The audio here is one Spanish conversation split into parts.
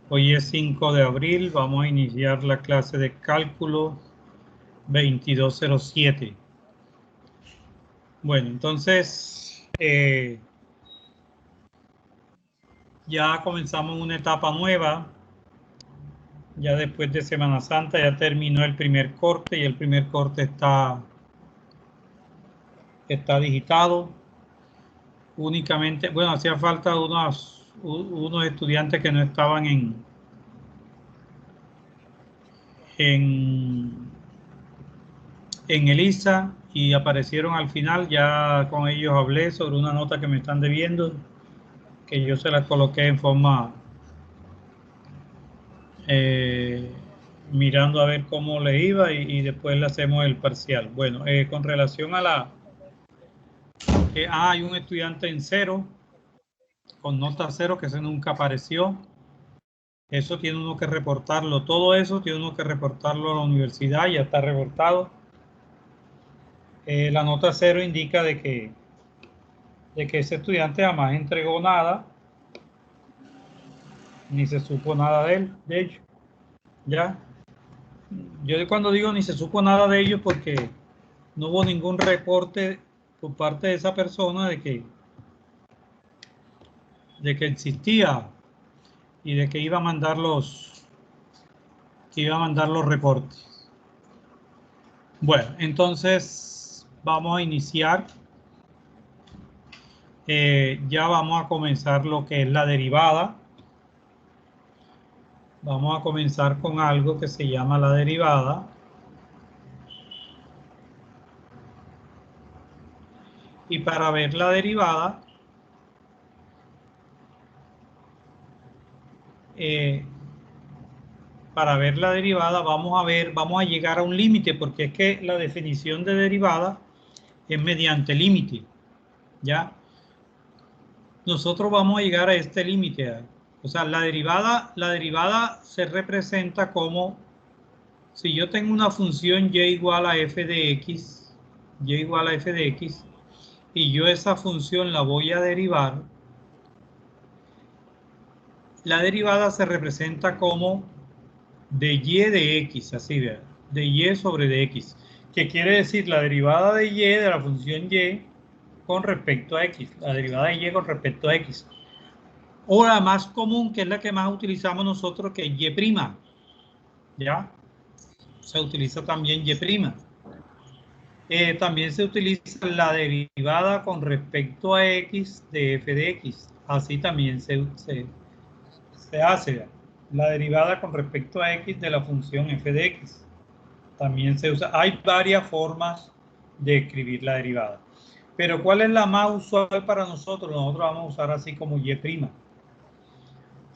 Hoy es 5 de abril, vamos a iniciar la clase de cálculo 2207. Bueno, entonces ya comenzamos una etapa nueva. Ya después de Semana Santa ya terminó el primer corte y el primer corte está digitado. Únicamente, bueno, hacía falta unos estudiantes que no estaban en ELISA y aparecieron al final. Ya con ellos hablé sobre una nota que me están debiendo, que yo se la coloqué en forma mirando a ver cómo le iba y después le hacemos el parcial. Bueno, con relación a hay un estudiante en cero, con nota cero, que ese nunca apareció. Eso tiene uno que reportarlo, todo eso tiene uno que reportarlo a la universidad, ya está reportado. La nota cero indica de que ese estudiante jamás entregó nada, ni se supo nada de él, de hecho, ya. Yo cuando digo ni se supo nada de ellos porque no hubo ningún reporte por parte de esa persona de que existía y de que iba a mandar los reportes. Bueno, entonces vamos a iniciar. Ya vamos a comenzar lo que es la derivada. Vamos a comenzar con algo que se llama la derivada. Y para ver la derivada, vamos a llegar a un límite, porque es que la definición de derivada es mediante límite, ¿ya? Nosotros vamos a llegar a este límite. O sea, la derivada se representa como si yo tengo una función y igual a f de x, y yo esa función la voy a derivar. La derivada se representa como de y de x, así vean, de y sobre de x, que quiere decir la derivada de y de la función y con respecto a x, la derivada de y con respecto a x. O la más común, que es la que más utilizamos nosotros, que es y', ¿ya? Se utiliza también y'. También se utiliza la derivada con respecto a x de f de x. Así también se hace la derivada con respecto a x de la función f de x. También se usa. Hay varias formas de escribir la derivada. Pero ¿cuál es la más usual para nosotros? Nosotros vamos a usar así como y'.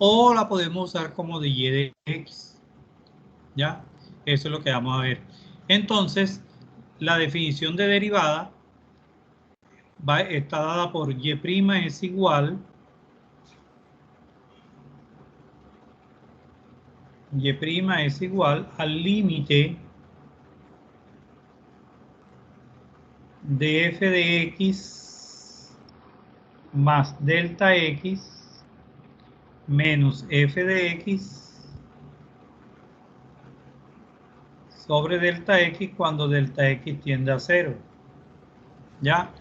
O la podemos usar como de y de x. ¿Ya? Eso es lo que vamos a ver. Entonces, la definición de derivada está dada por y' es igual, al límite de f de x más delta x menos f de x sobre delta x cuando delta x tiende a 0. ¿Ya?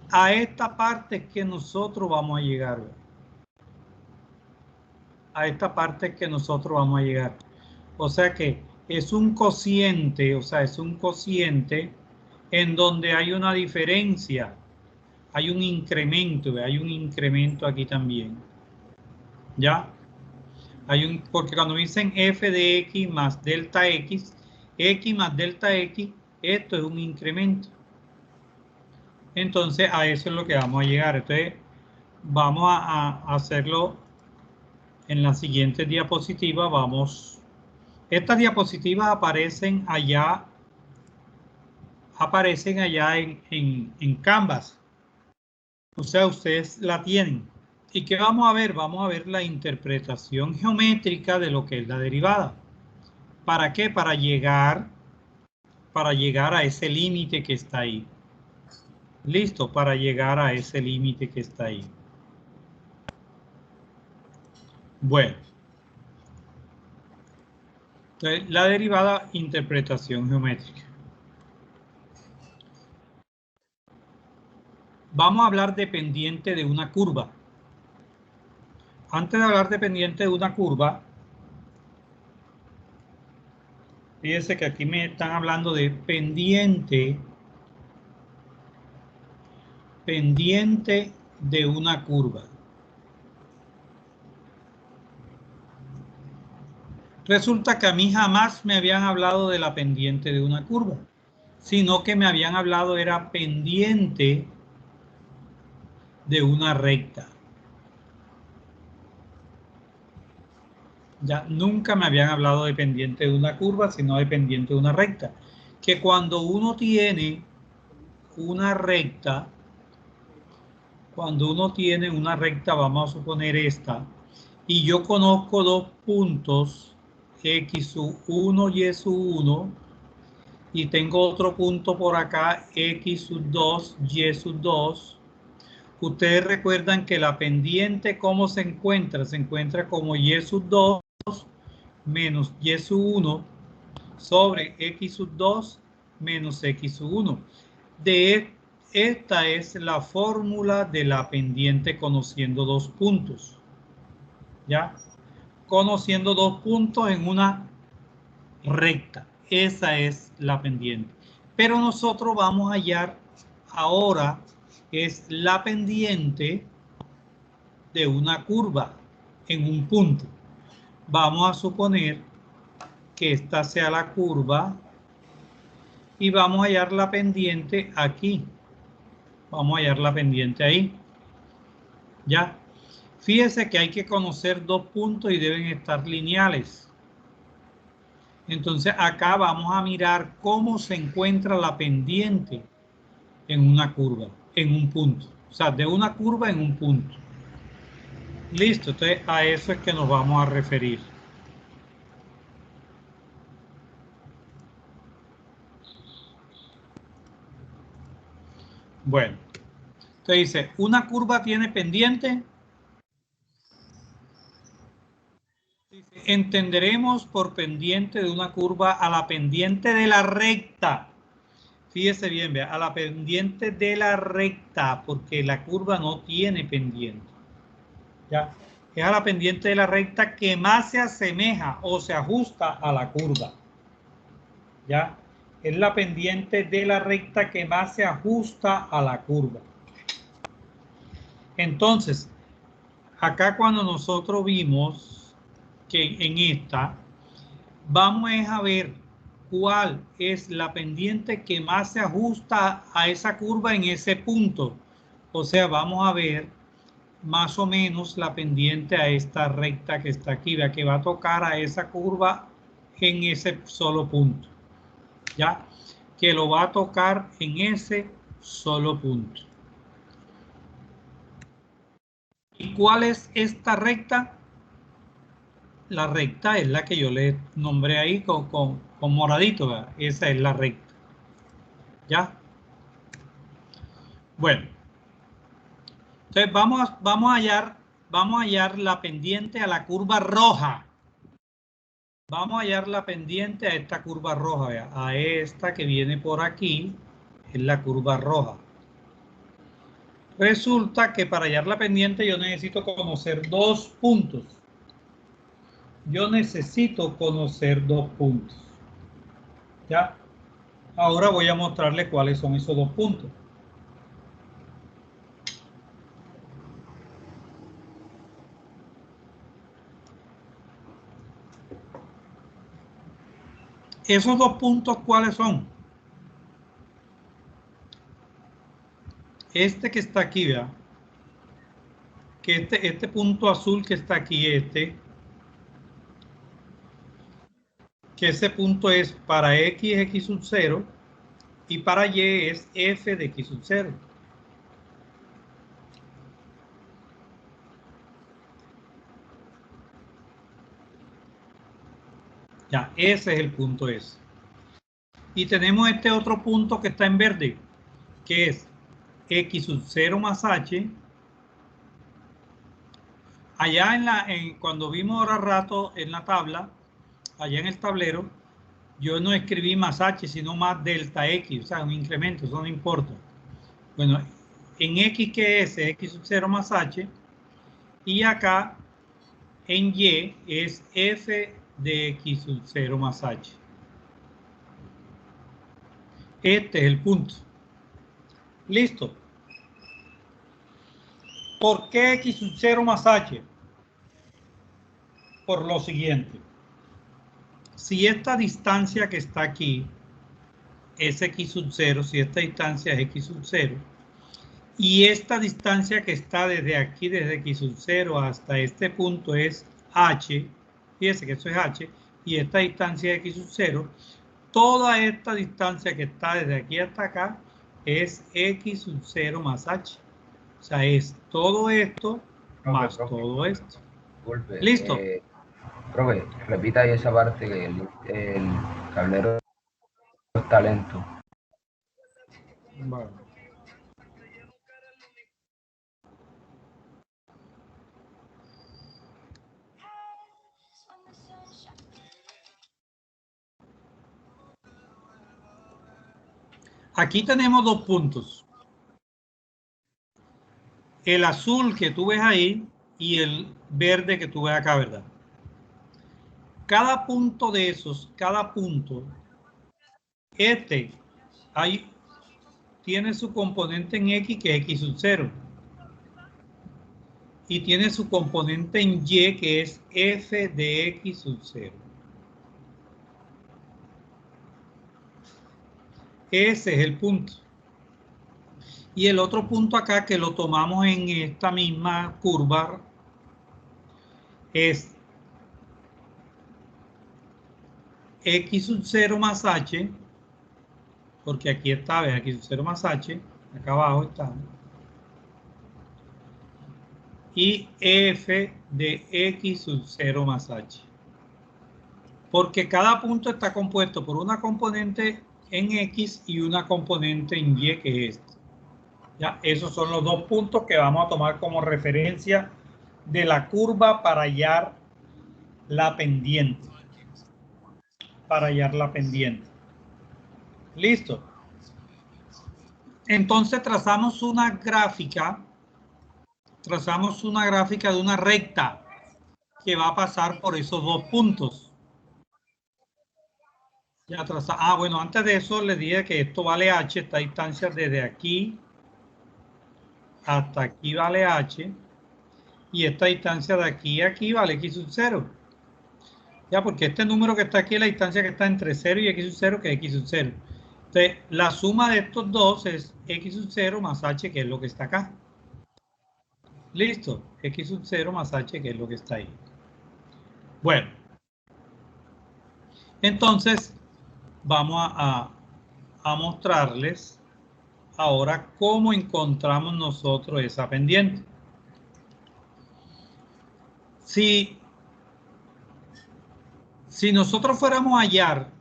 A esta parte es que nosotros vamos a llegar. A esta parte es que nosotros vamos a llegar. O sea que es un cociente, en donde hay una diferencia, hay un incremento aquí también. ¿Ya? Porque cuando dicen f de x más delta x más delta x, esto es un incremento. Entonces a eso es lo que vamos a llegar. Entonces vamos a hacerlo en la siguiente diapositiva. Estas diapositivas aparecen allá en Canvas. O sea, ustedes la tienen. ¿Y qué vamos a ver? Vamos a ver la interpretación geométrica de lo que es la derivada. ¿Para qué? Para llegar a ese límite que está ahí. Listo, para llegar a ese límite que está ahí. Bueno, Entonces, la derivada, interpretación geométrica. Vamos a hablar de pendiente de una curva. Antes de hablar de pendiente de una curva, fíjense que aquí me están hablando de pendiente de una curva. Resulta que a mí jamás me habían hablado de la pendiente de una curva, sino que me habían hablado era pendiente de una recta. Ya nunca me habían hablado de pendiente de una curva, sino de pendiente de una recta. Que cuando uno tiene una recta, vamos a suponer esta, y yo conozco dos puntos, X sub 1 y Y sub 1, y tengo otro punto por acá, X sub 2, Y sub 2. Ustedes recuerdan que la pendiente, ¿cómo se encuentra? Se encuentra como Y sub 2 menos Y sub 1 sobre X sub 2 menos X sub 1. Esta es la fórmula de la pendiente conociendo dos puntos. ¿Ya? Conociendo dos puntos en una recta. Esa es la pendiente. Pero nosotros vamos a hallar ahora es la pendiente de una curva en un punto. Vamos a suponer que esta sea la curva y vamos a hallar la pendiente aquí. Vamos a hallar la pendiente ahí. ¿Ya? Fíjese que hay que conocer dos puntos y deben estar lineales. Entonces acá vamos a mirar cómo se encuentra la pendiente en una curva, en un punto. O sea, de una curva en un punto. Listo, entonces a eso es que nos vamos a referir. Bueno, entonces dice, ¿una curva tiene pendiente? Entenderemos por pendiente de una curva a la pendiente de la recta. Fíjese bien, vea, a la pendiente de la recta, porque la curva no tiene pendiente. ¿Ya? Es a la pendiente de la recta que más se asemeja o se ajusta a la curva. ¿Ya? Es la pendiente de la recta que más se ajusta a la curva. Entonces, acá cuando nosotros vimos que en esta, vamos a ver cuál es la pendiente que más se ajusta a esa curva en ese punto. O sea, vamos a ver más o menos la pendiente a esta recta que está aquí, vea que va a tocar a esa curva en ese solo punto. ¿Ya? Que lo va a tocar en ese solo punto. ¿Y cuál es esta recta? La recta es la que yo le nombré ahí con moradito, ¿verdad? Esa es la recta. ¿Ya? Bueno. Entonces vamos a hallar la pendiente a la curva roja. Vamos a hallar la pendiente a esta curva roja, ¿verdad? A esta que viene por aquí, es la curva roja. Resulta que para hallar la pendiente yo necesito conocer dos puntos. Yo necesito conocer dos puntos. ¿Ya? Ahora voy a mostrarles cuáles son esos dos puntos. Esos dos puntos, ¿cuáles son? Este que está aquí, ¿verdad? Que este punto azul que está aquí, que ese punto es para x sub 0 y para y es f de x sub 0. Ya, ese es el punto S. Y tenemos este otro punto que está en verde, que es x sub 0 más h. Allá cuando vimos ahora rato en la tabla, allá en el tablero, yo no escribí más h, sino más delta x, o sea, un incremento, eso no importa. Bueno, en x, ¿qué es? X sub 0 más h, y acá en y es f de x sub 0 más h. Este es el punto. Listo. ¿Por qué x sub 0 más h? Por lo siguiente. Si esta distancia que está aquí es x sub 0, si esta distancia es x sub 0, y esta distancia que está desde aquí, desde x sub 0 hasta este punto es h, fíjense que eso es h, y esta distancia es x sub 0, toda esta distancia que está desde aquí hasta acá es x sub 0 más h. O sea, es todo esto más todo esto. Disculpe, ¿Listo? profe, repita ahí esa parte que el tablero está lento. Bueno. Aquí tenemos dos puntos. El azul que tú ves ahí y el verde que tú ves acá, ¿verdad? Cada punto de esos, cada punto, tiene su componente en X que es X sub 0. Y tiene su componente en Y que es F de X sub 0. Ese es el punto. Y el otro punto acá que lo tomamos en esta misma curva es X sub 0 más H, porque aquí está, ves, X sub 0 más H, acá abajo está, y F de X sub 0 más H. Porque cada punto está compuesto por una componente en X y una componente en Y, que es esta. Ya, esos son los dos puntos que vamos a tomar como referencia de la curva para hallar la pendiente. Para hallar la pendiente. Listo. Entonces trazamos una gráfica de una recta que va a pasar por esos dos puntos. Ya bueno, antes de eso les dije que esto vale h, esta distancia desde aquí hasta aquí vale h, y esta distancia de aquí a aquí vale x sub 0. Ya, porque este número que está aquí es la distancia que está entre 0 y x sub 0, que es x sub 0. Entonces, la suma de estos dos es x sub 0 más h, que es lo que está acá. Listo, x sub 0 más h, que es lo que está ahí. Bueno, entonces vamos a mostrarles ahora cómo encontramos nosotros esa pendiente. Si nosotros fuéramos a hallar,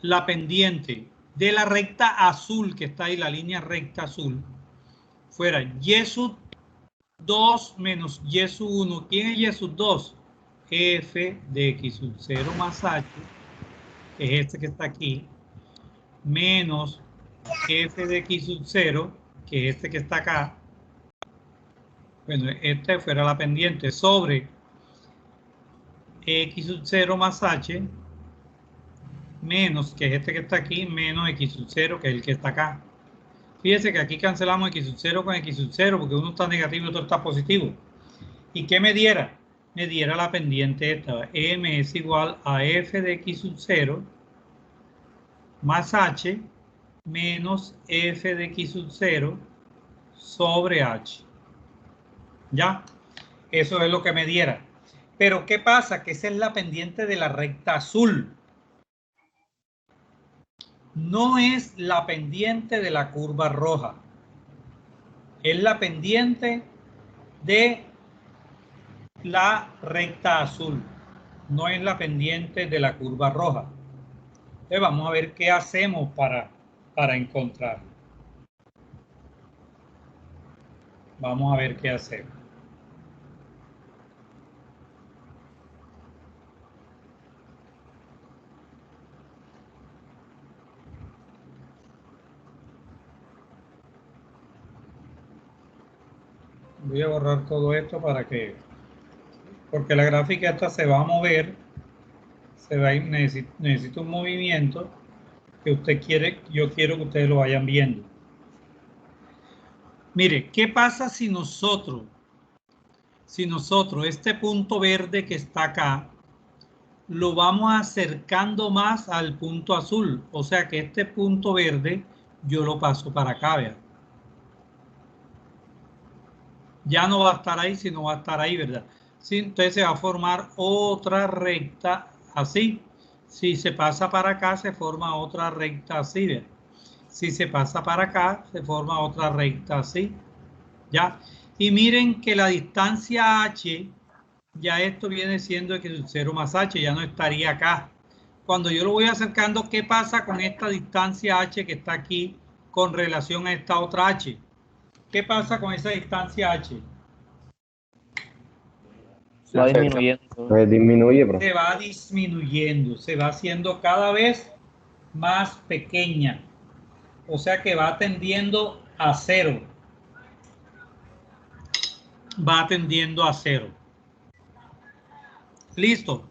la pendiente de la recta azul que está ahí, la línea recta azul, fuera y sub 2 menos y sub 1. ¿Quién es y sub 2? F de x sub 0 más h, que es este que está aquí, menos f de x sub 0, que es este que está acá. Bueno, este fuera la pendiente sobre x sub 0 más h, menos, que es este que está aquí, menos x sub 0, que es el que está acá. Fíjese que aquí cancelamos x sub 0 con x sub 0, porque uno está negativo y otro está positivo. ¿Y qué me diera? Me diera la pendiente esta. M es igual a f de x sub 0 más h menos f de x sub 0 sobre h. ¿Ya? Eso es lo que me diera. Pero ¿qué pasa? Que esa es la pendiente de la recta azul. No es la pendiente de la curva roja. Es la pendiente de la recta azul. No es la pendiente de la curva roja. Entonces vamos a ver qué hacemos para encontrarlo. Vamos a ver qué hacemos. Voy a borrar todo esto para que, porque la gráfica esta se va a mover, se va a ir, necesito un movimiento que usted quiere, yo quiero que ustedes lo vayan viendo. Mire, ¿qué pasa si nosotros este punto verde que está acá, lo vamos acercando más al punto azul? O sea que este punto verde yo lo paso para acá, vean. Ya no va a estar ahí, sino va a estar ahí, ¿verdad? Sí, entonces se va a formar otra recta así. Si se pasa para acá, se forma otra recta así, ¿verdad? Si se pasa para acá, se forma otra recta así. ¿Ya? Y miren que la distancia h, ya esto viene siendo que el 0 más h, ya no estaría acá. Cuando yo lo voy acercando, ¿qué pasa con esta distancia h que está aquí con relación a esta otra h? ¿Qué pasa con esa distancia h? Va disminuyendo. Disminuye, bro. Se va disminuyendo, se va haciendo cada vez más pequeña. O sea que va tendiendo a cero. Va tendiendo a cero. Listo.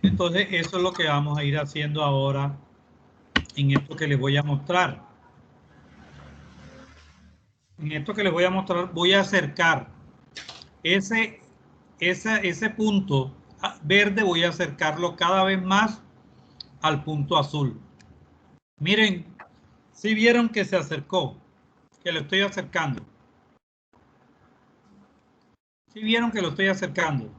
Entonces eso es lo que vamos a ir haciendo ahora en esto que les voy a mostrar. En esto que les voy a mostrar, voy a acercar ese punto verde, voy a acercarlo cada vez más al punto azul. Miren, si vieron que se acercó, que lo estoy acercando. Si vieron que lo estoy acercando.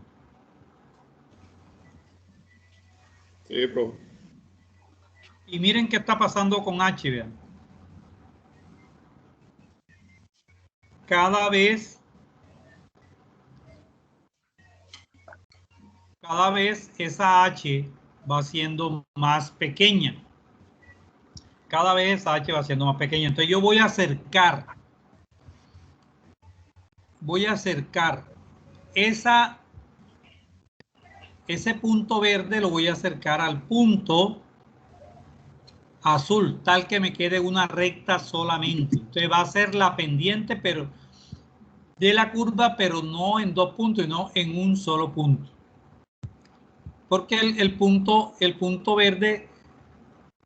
Sí, bro. Y miren qué está pasando con H, vean. Cada vez esa H va siendo más pequeña. Cada vez esa H va siendo más pequeña. Entonces yo voy a acercar ese punto verde, lo voy a acercar al punto azul, tal que me quede una recta solamente. Entonces va a ser la pendiente pero de la curva, pero no en dos puntos, sino en un solo punto. Porque el punto verde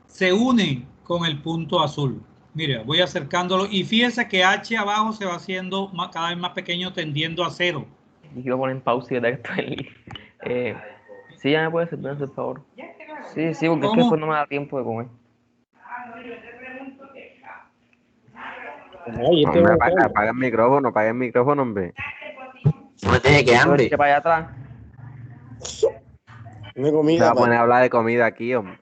se une con el punto azul. Mira, voy acercándolo y fíjense que H abajo se va haciendo cada vez más pequeño, tendiendo a cero. Y quiero poner en pausa y de esto. Sí, ya me puede hacer, por favor. Sí, sí, porque es que después no me da tiempo de comer. Hombre, apaga el micrófono, hombre. No tiene que hambre. Para allá atrás. Se va a poner a hablar de comida aquí, hombre.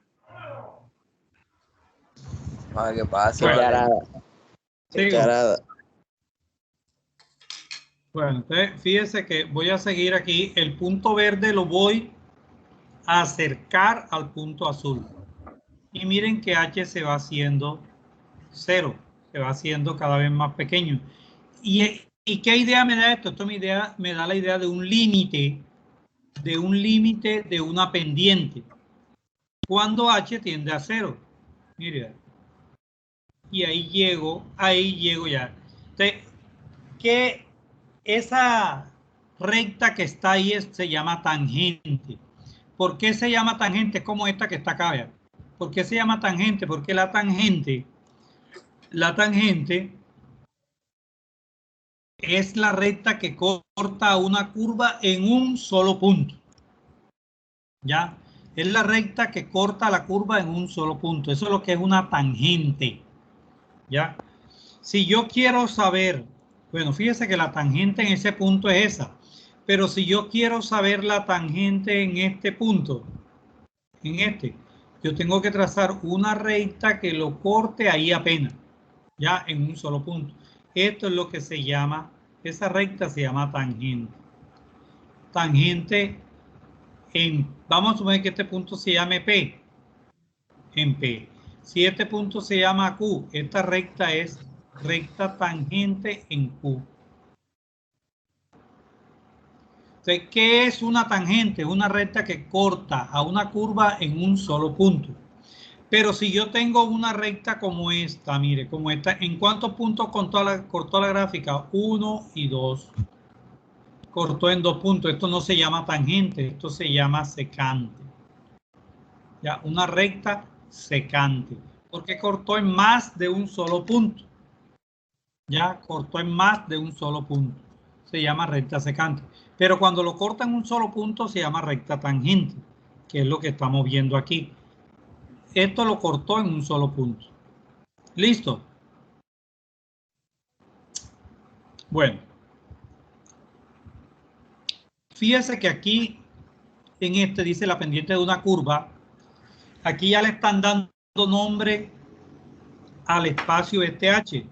¿Qué pasa? Charada. Bueno, entonces fíjense que voy a seguir aquí. El punto verde lo voy a acercar al punto azul. Y miren que H se va haciendo cero. Se va haciendo cada vez más pequeño. ¿Y qué idea me da esto? Esto me da la idea de un límite de una pendiente. Cuando H tiende a cero. Mira. Y ahí llego ya. Entonces, que esa recta que está ahí se llama tangente. ¿Por qué se llama tangente? Es como esta que está acá, ¿verdad? ¿Por qué se llama tangente? Porque la tangente es la recta que corta una curva en un solo punto. ¿Ya? Es la recta que corta la curva en un solo punto. Eso es lo que es una tangente. ¿Ya? Si yo quiero saber, bueno, fíjese que la tangente en ese punto es esa. Pero si yo quiero saber la tangente en este punto, yo tengo que trazar una recta que lo corte ahí apenas, ya en un solo punto. Esto es lo que se llama, esa recta se llama tangente. Tangente vamos a suponer que este punto se llame P, en P. Si este punto se llama Q, esta recta es recta tangente en Q. Entonces, ¿qué es una tangente? Una recta que corta a una curva en un solo punto. Pero si yo tengo una recta como esta, mire, como esta, ¿en cuántos puntos cortó la gráfica? 1 y 2. Cortó en 2 puntos. Esto no se llama tangente, esto se llama secante. Ya, una recta secante. Porque cortó en más de un solo punto. Ya, cortó en más de un solo punto. Se llama recta secante. Pero cuando lo corta en un solo punto se llama recta tangente, que es lo que estamos viendo aquí. Esto lo cortó en un solo punto. ¿Listo? Bueno. Fíjese que aquí, en este, dice la pendiente de una curva. Aquí ya le están dando nombre al espacio este H.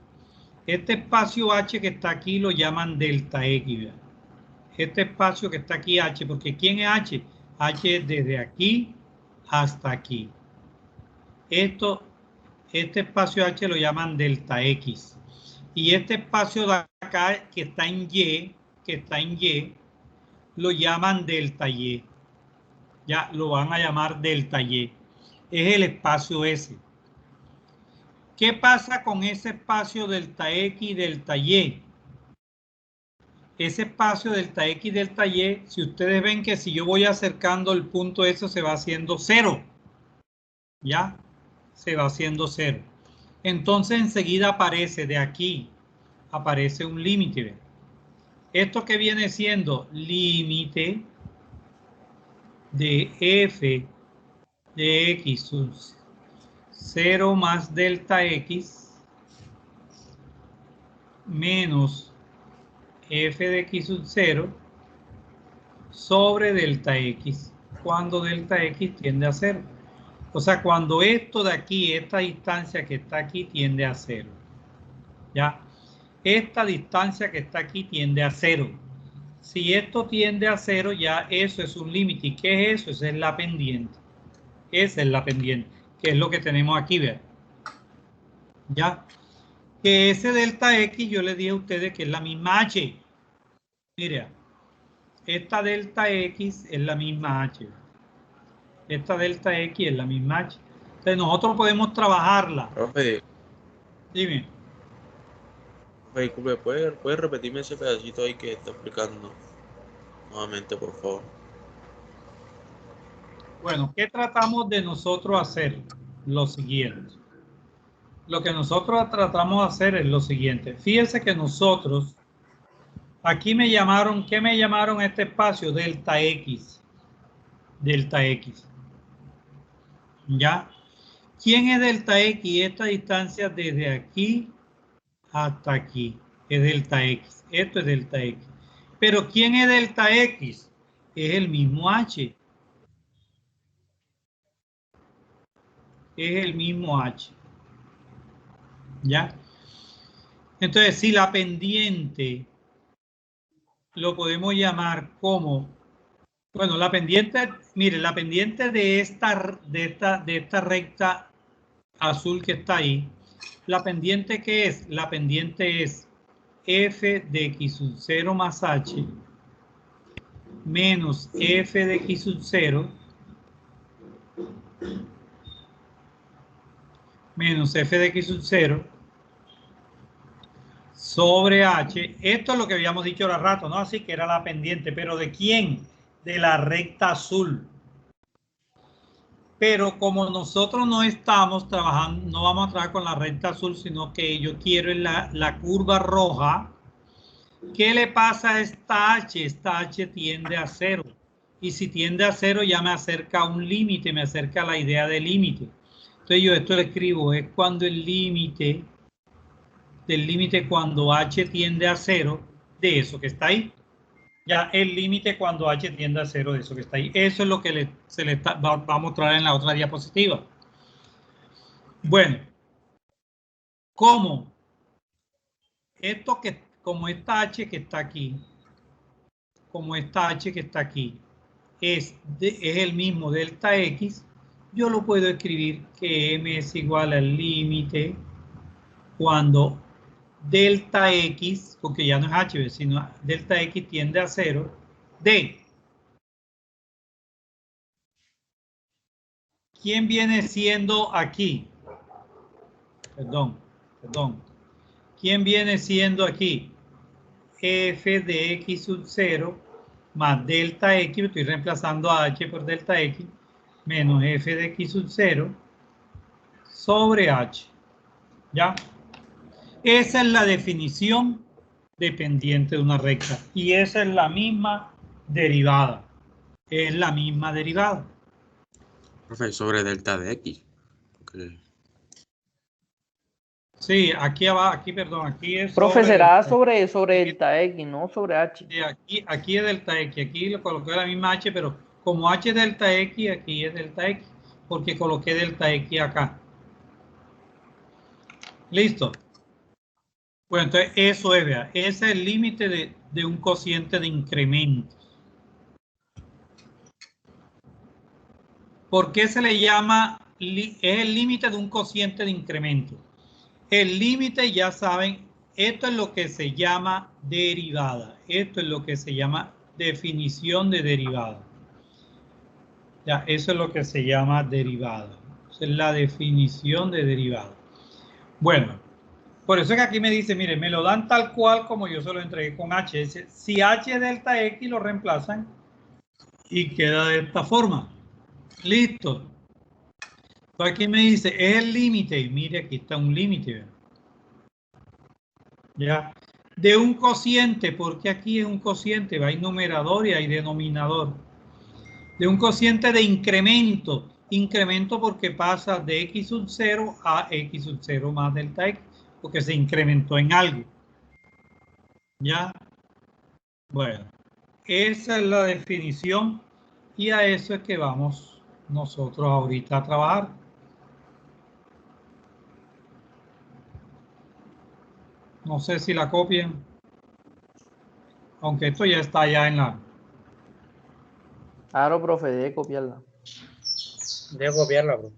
Este espacio H que está aquí lo llaman delta X. ¿Verdad? Este espacio que está aquí H, porque ¿quién es H? H es desde aquí hasta aquí. Este espacio H lo llaman delta X. Y este espacio de acá que está en Y, lo llaman delta Y. Ya lo van a llamar delta Y. Es el espacio S. ¿Qué pasa con ese espacio delta X y delta Y? Ese espacio delta X y delta Y, si ustedes ven que si yo voy acercando el punto S se va haciendo 0. ¿Ya? Se va haciendo 0. Entonces enseguida aparece de aquí, aparece un límite. Esto que viene siendo límite de f de x sub 0 más delta x menos f de x sub 0 sobre delta x, cuando delta x tiende a 0. O sea, cuando esto de aquí, esta distancia que está aquí tiende a 0. ¿Ya? Esta distancia que está aquí tiende a 0. Si esto tiende a 0, ya eso es un límite. ¿Y qué es eso? Esa es la pendiente. Esa es la pendiente, que es lo que tenemos aquí, ¿verdad? ¿Ya? Que ese delta X yo les dije a ustedes que es la misma H. Mira, esta delta X es la misma H. Esta delta X es la misma H. Entonces nosotros podemos trabajarla. Profe, Dime. disculpe, ¿puede repetirme ese pedacito ahí que está explicando nuevamente, por favor? Bueno, ¿qué tratamos de nosotros hacer? Lo siguiente. Lo que nosotros tratamos de hacer es lo siguiente. Fíjense que nosotros, aquí me llamaron, ¿qué me llamaron a este espacio? Delta X. Delta X. ¿Ya? ¿Quién es delta X? Esta distancia desde aquí hasta aquí es delta X. Esto es delta X. Pero ¿quién es delta X? Es el mismo H. Es el mismo H. ¿Ya? Entonces, si la pendiente lo podemos llamar como, bueno, la pendiente, mire, la pendiente de esta recta azul que está ahí, la pendiente ¿qué es? La pendiente es f de x sub 0 más h menos f de x sub 0 menos f de x sub 0 sobre h. Esto es lo que habíamos dicho hace rato, ¿no? Así que era la pendiente, pero ¿de quién? De la recta azul. Pero como nosotros no estamos trabajando, no vamos a trabajar con la recta azul, sino que yo quiero en la curva roja. ¿Qué le pasa a esta H? Esta H tiende a 0. Y si tiende a 0 ya me acerca a un límite, me acerca a la idea de límite. Entonces yo esto lo escribo, es cuando el límite, del límite cuando H tiende a 0, de eso que está ahí. Ya el límite cuando H tiende a 0 de eso que está ahí. Eso es lo que se le va a mostrar en la otra diapositiva. Bueno, ¿cómo? Esto que, como esta H que está aquí, como esta H que está aquí, es el mismo delta X, yo lo puedo escribir que M es igual al límite cuando delta X, porque ya no es H, sino delta X tiende a 0, de ¿quién viene siendo aquí? Perdón. ¿Quién viene siendo aquí? F de X sub 0 más delta X, estoy reemplazando a H por delta X, menos F de X sub 0 sobre H. ¿Ya? Esa es la definición dependiente de una recta. Y esa es la misma derivada. Es la misma derivada. Profe, sobre delta de X. Okay. Sí, aquí abajo, aquí, perdón, aquí es Profe, sobre será delta sobre delta X, no sobre H. Sí, aquí es delta X, aquí lo coloqué la misma H, pero como H es delta X, aquí es delta X, porque coloqué delta X acá. ¿Listo? Bueno, entonces eso es, vea, ese es el límite de un cociente de incremento. ¿Por qué se le llama, es el límite de un cociente de incremento? El límite, ya saben, esto es lo que se llama derivada. Esto es lo que se llama definición de derivada. Ya, eso es lo que se llama derivada. Esa es la definición de derivada. Bueno, por eso es que aquí me dice, mire, me lo dan tal cual como yo se lo entregué con H. Si H delta X lo reemplazan y queda de esta forma. Listo. Entonces aquí me dice, es el límite. Y mire, aquí está un límite. Ya. De un cociente, porque aquí es un cociente, hay numerador y hay denominador. De un cociente de incremento. Incremento porque pasa de X sub 0 a X sub 0 más delta X, porque se incrementó en algo. ¿Ya? Bueno, esa es la definición y a eso es que vamos nosotros ahorita a trabajar. No sé si la copian, aunque esto ya está ya en la... Claro, profe, debe copiarla. Debo copiarla, bro.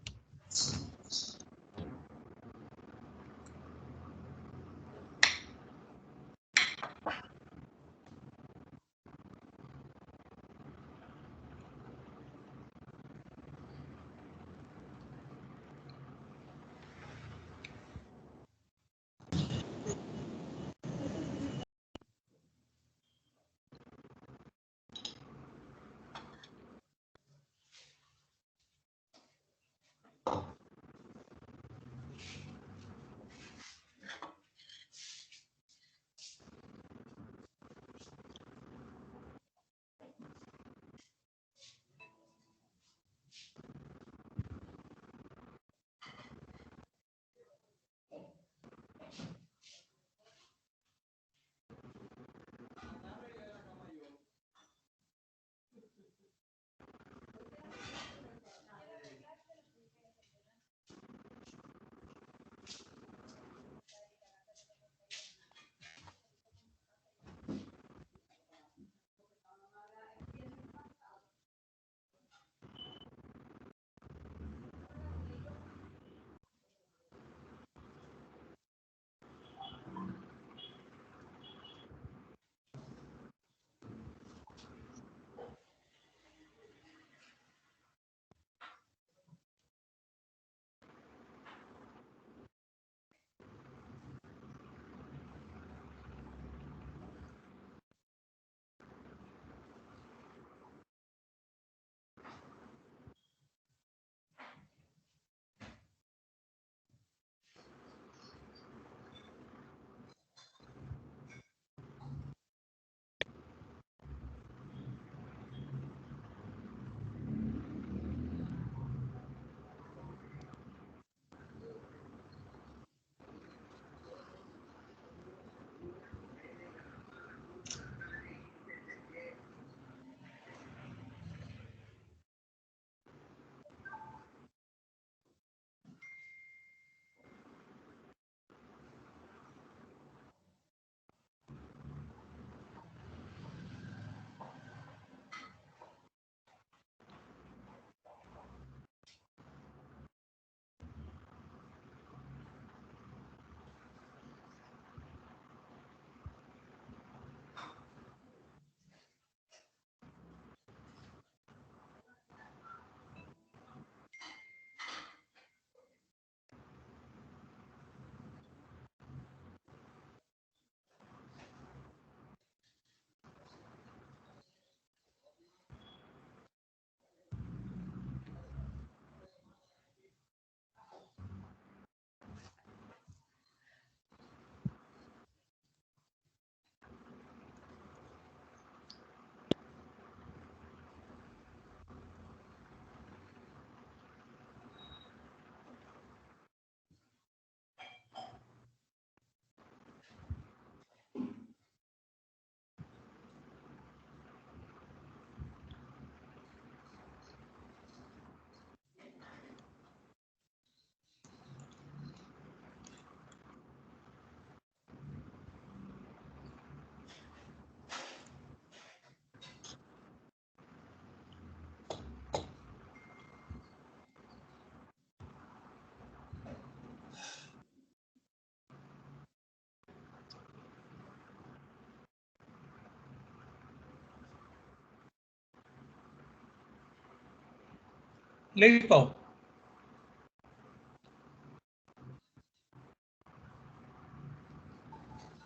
¿Listo?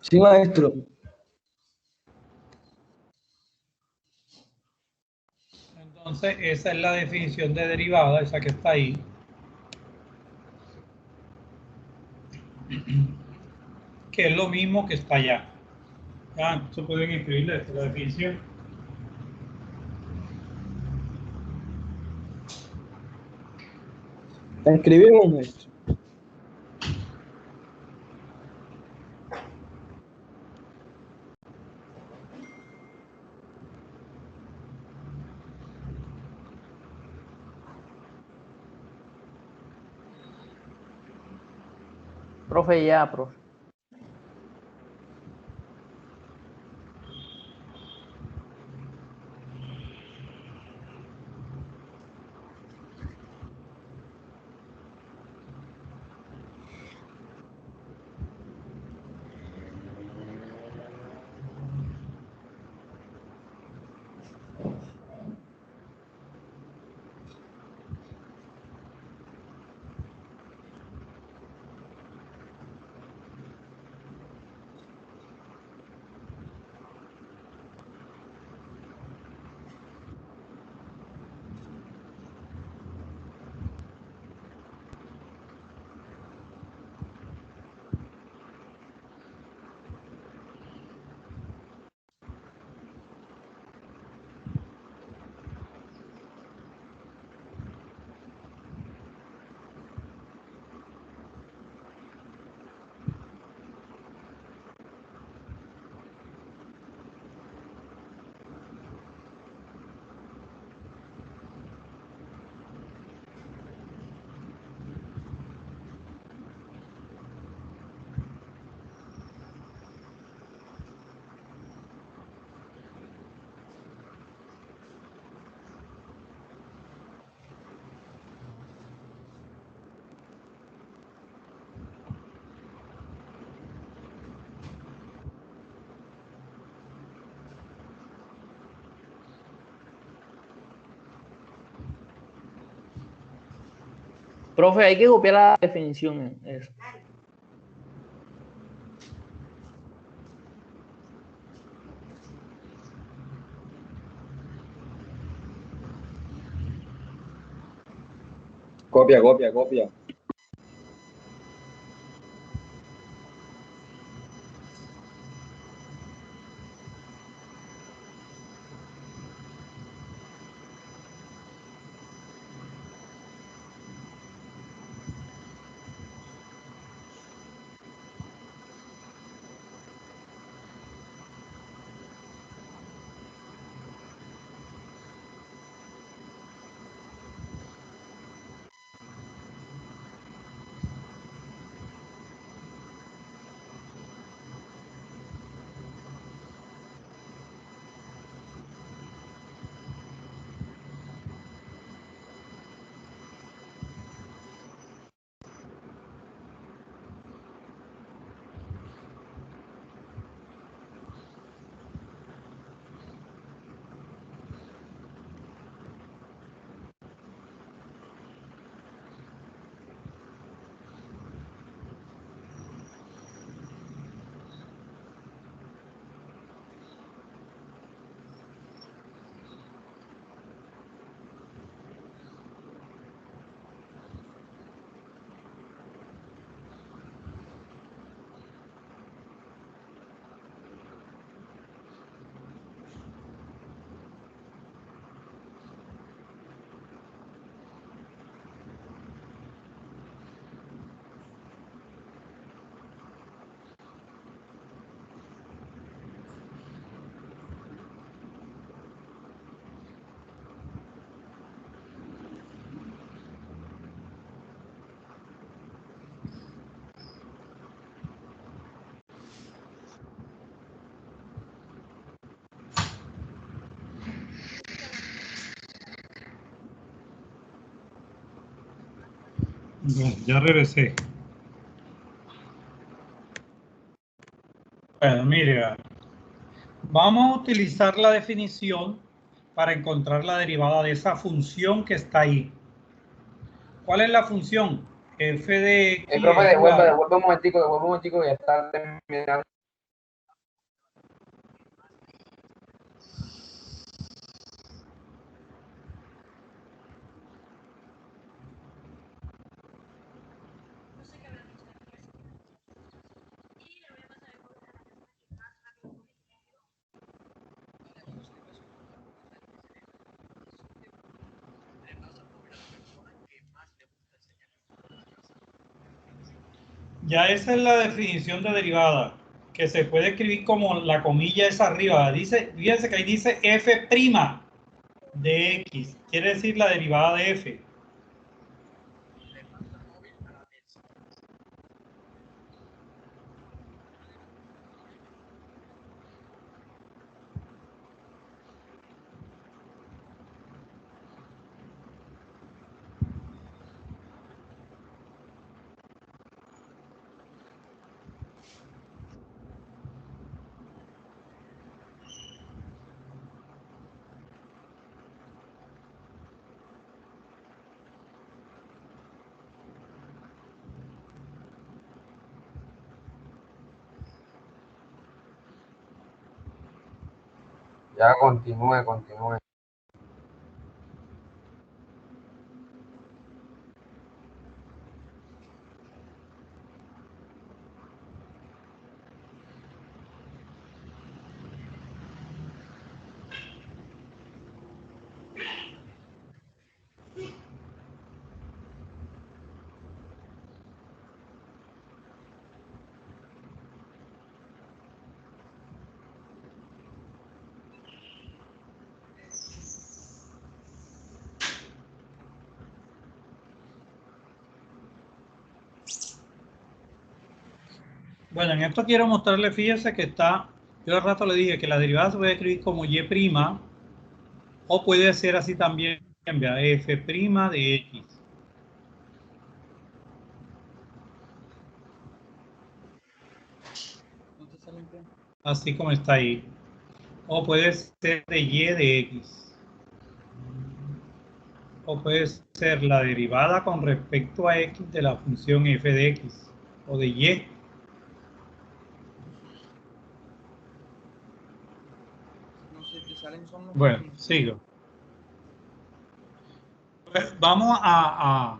Sí, maestro. Entonces, esa es la definición de derivada, esa que está ahí. Que es lo mismo que está allá. Ya, eso pueden escribirle la definición. ¿La escribimos, maestro? Profe, ya, profe. Profe, hay que copiar la definición en eso. Copia, copia, copia. Bueno, ya regresé. Bueno, mire, vamos a utilizar la definición para encontrar la derivada de esa función que está ahí. ¿Cuál es la función? F de X profe, es devuelve igual. un momentico que ya está terminando. Ya esa es la definición de derivada, que se puede escribir como la comilla esa arriba. Dice, fíjense que ahí dice f' de x, quiere decir la derivada de f. Ya continúe. Bueno, en esto quiero mostrarle, fíjese que está, yo al rato le dije que la derivada se puede escribir como y' o puede ser así también, vea, f' de x. Así como está ahí. O puede ser de y de x. O puede ser la derivada con respecto a x de la función f de x. O de y. Bueno, sigo. Pues vamos a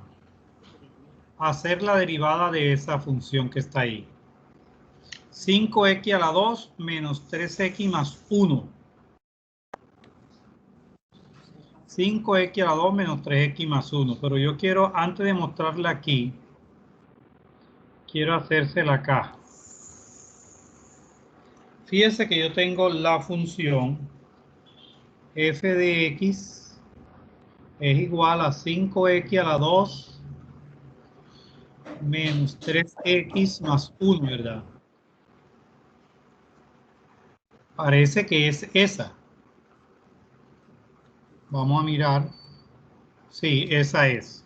hacer la derivada de esa función que está ahí. 5x a la 2 menos 3x más 1. 5x a la 2 menos 3x más 1. Pero yo quiero, antes de mostrarla aquí, quiero hacérsela acá. Fíjense que yo tengo la función f de x es igual a 5x a la 2 menos 3x más 1, ¿verdad? Parece que es esa. Vamos a mirar. Sí, esa es.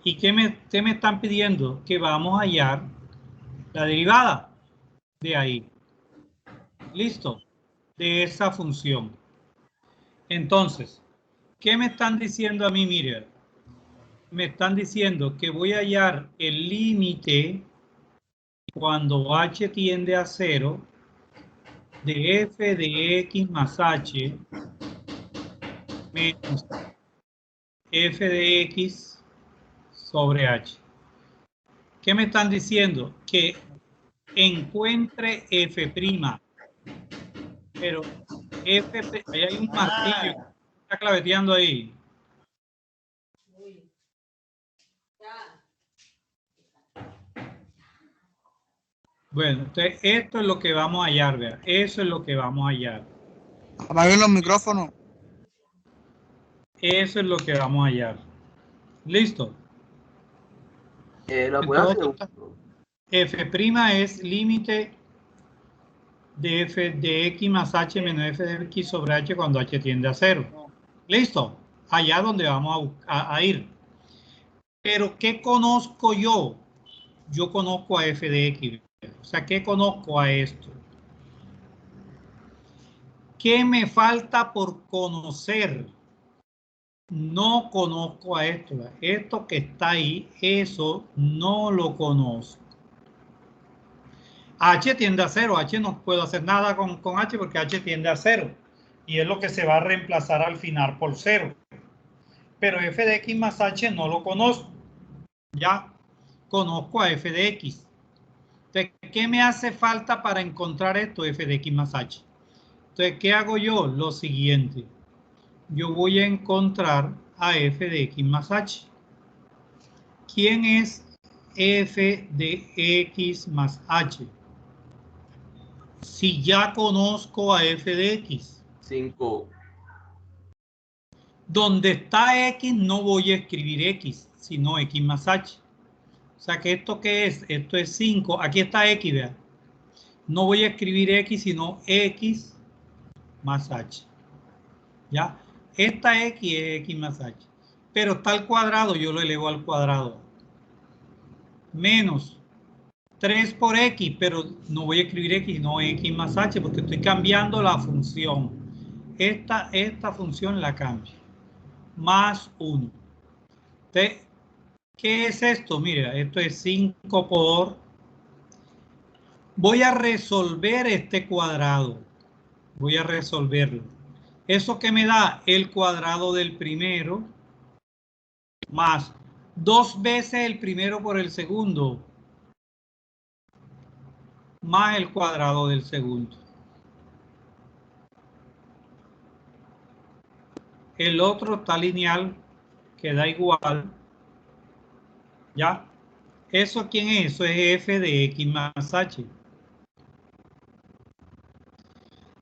¿Y qué me están pidiendo? Que vamos a hallar la derivada de ahí. ¿Listo? De esa función. Entonces, ¿qué me están diciendo a mí? Mire, me están diciendo que voy a hallar el límite cuando h tiende a 0 de f de x más h menos f de x sobre h. ¿Qué me están diciendo? Que encuentre f', pero f', ahí hay un martillo que está claveteando ahí. Bueno, entonces esto es lo que vamos a hallar, vea. Eso es lo que vamos a hallar. Apaguen los micrófonos. Eso es lo que vamos a hallar. ¿Listo? ¿Lo puedo hacer? F' es límite de f de x más h menos f de x sobre h cuando h tiende a 0. ¿Listo? Allá donde vamos a ir. Pero ¿qué conozco yo? Yo conozco a f de x. O sea, ¿qué conozco a esto? ¿Qué me falta por conocer? no conozco a esto. ¿Verdad? Esto que está ahí, eso no lo conozco. H tiende a 0. H no puedo hacer nada con H porque H tiende a 0. Y es lo que se va a reemplazar al final por 0. Pero f de x más h no lo conozco. Ya conozco a f de x. Entonces, ¿qué me hace falta para encontrar esto? F de x más h. Entonces, ¿qué hago yo? Lo siguiente. Yo voy a encontrar a f de x más h. ¿Quién es f de x más h? Si ya conozco a f de x. 5. Donde está x no voy a escribir x, sino x más h. O sea que esto ¿qué es? Esto es 5. Aquí está x, vean. No voy a escribir x, sino x más h. ¿Ya? Esta x es x más h. Pero está al cuadrado, yo lo elevo al cuadrado. Menos 3 por x, pero no voy a escribir x, sino x más h, porque estoy cambiando la función. Esta función la cambio. Más 1. Entonces, ¿qué es esto? Mira, esto es 5 por... Voy a resolver este cuadrado. Voy a resolverlo. ¿Eso qué me da? El cuadrado del primero más 2 veces el primero por el segundo más el cuadrado del segundo. El otro está lineal, que da igual. ¿Ya? ¿Eso quién es? Eso es f de x más h.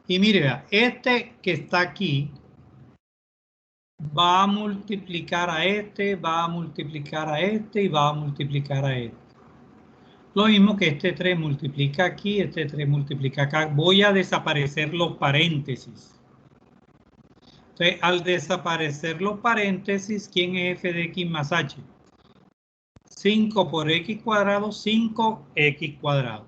Y mire, este que está aquí va a multiplicar a este, va a multiplicar a este y va a multiplicar a este. Lo mismo que este 3 multiplica aquí, este 3 multiplica acá. Voy a desaparecer los paréntesis. Entonces, al desaparecer los paréntesis, ¿quién es f de x más h? 5 por x cuadrado, 5x cuadrado.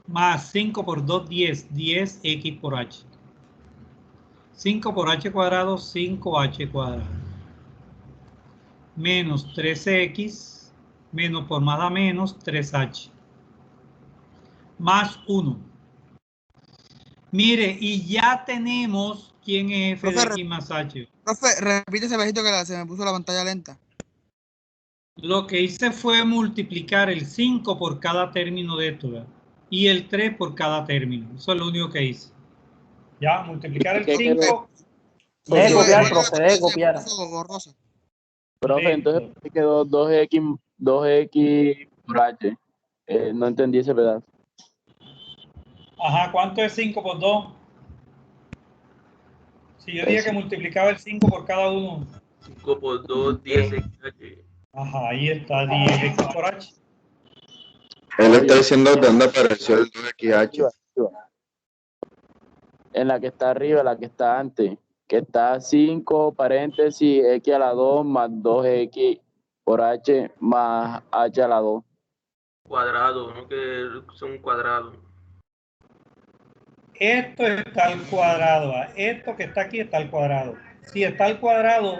Más 5 por 2, 10. 10x por h. 5 por h cuadrado, 5h cuadrado. Menos 13x, menos por más da menos, 3h. Más 1. Mire, y ya tenemos quién es f de x más h. Profe, repite ese bajito que se me puso la pantalla lenta. Lo que hice fue multiplicar el 5 por cada término de esto, ¿verdad? Y el 3 por cada término. Eso es lo único que hice. Ya, multiplicar el 5. Deje copiar, profe, deje copiar. Profe, entonces quedó 2x por h. No entendí ese pedazo. Ajá, ¿cuánto es 5 por 2? Si yo dije que multiplicaba el 5 por cada uno. 5 por 2, 10x. Ajá, ahí está, 10x por h. Él está diciendo dónde apareció el 2xh. En la que está arriba, la que está antes, que está 5 paréntesis x a la 2 más 2x por h más h a la 2. Cuadrado, no que son cuadrados. Esto está al cuadrado. Esto que está aquí está al cuadrado. Si está al cuadrado,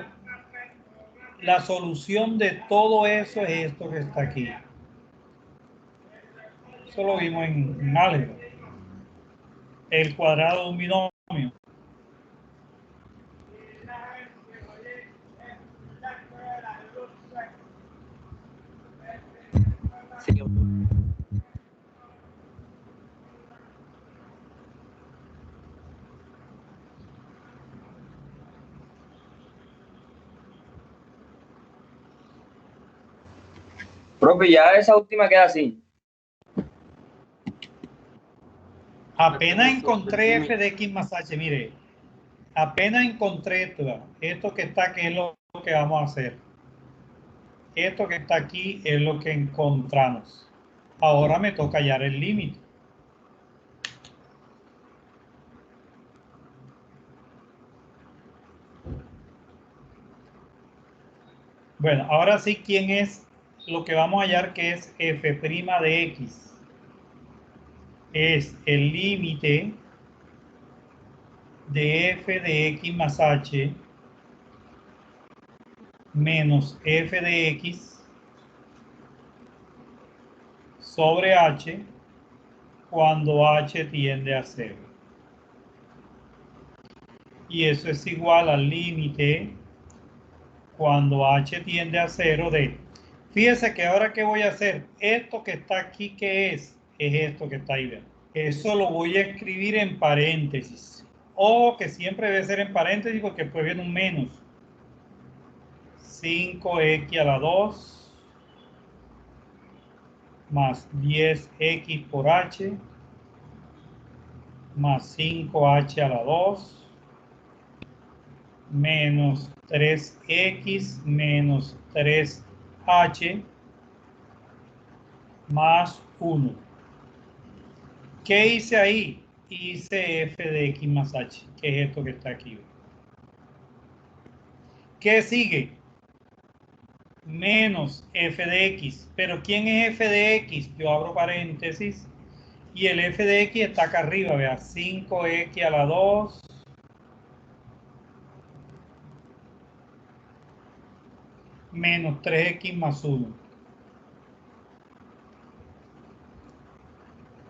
la solución de todo eso es esto que está aquí. Eso lo vimos en álgebra. El cuadrado de un binomio. Sí. Profe, ya esa última queda así. Apenas encontré f de x más h, mire, apenas encontré esto que está aquí es lo que vamos a hacer. Esto que está aquí es lo que encontramos. Ahora me toca hallar el límite. Bueno, ahora sí, ¿quién es lo que vamos a hallar que es f' de x? Es el límite de f de x más h menos f de x sobre h cuando h tiende a 0. Y eso es igual al límite cuando h tiende a 0 de... Fíjese que ahora que voy a hacer, esto que está aquí, ¿qué es? Es esto que está ahí, ¿verdad? Eso lo voy a escribir en paréntesis. O que siempre debe ser en paréntesis porque después viene un menos. 5x a la 2 más 10x por h más 5h a la 2 menos 3x menos 3h más 1. ¿Qué hice ahí? Hice f de x más h, que es esto que está aquí. ¿Qué sigue? Menos f de x. ¿Pero quién es f de x? Yo abro paréntesis y el f de x está acá arriba, vea, 5x a la 2 menos 3x más 1.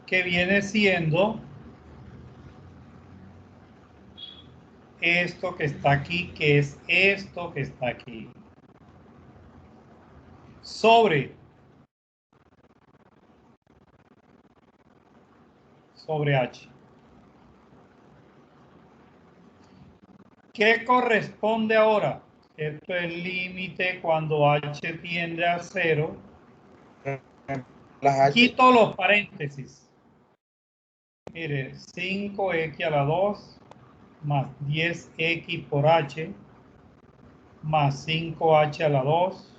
Que viene siendo esto que está aquí, que es esto que está aquí. Sobre h. ¿Qué corresponde ahora? Esto es límite cuando h tiende a 0. Quito los paréntesis. Mire, 5x a la 2 más 10x por h más 5h a la 2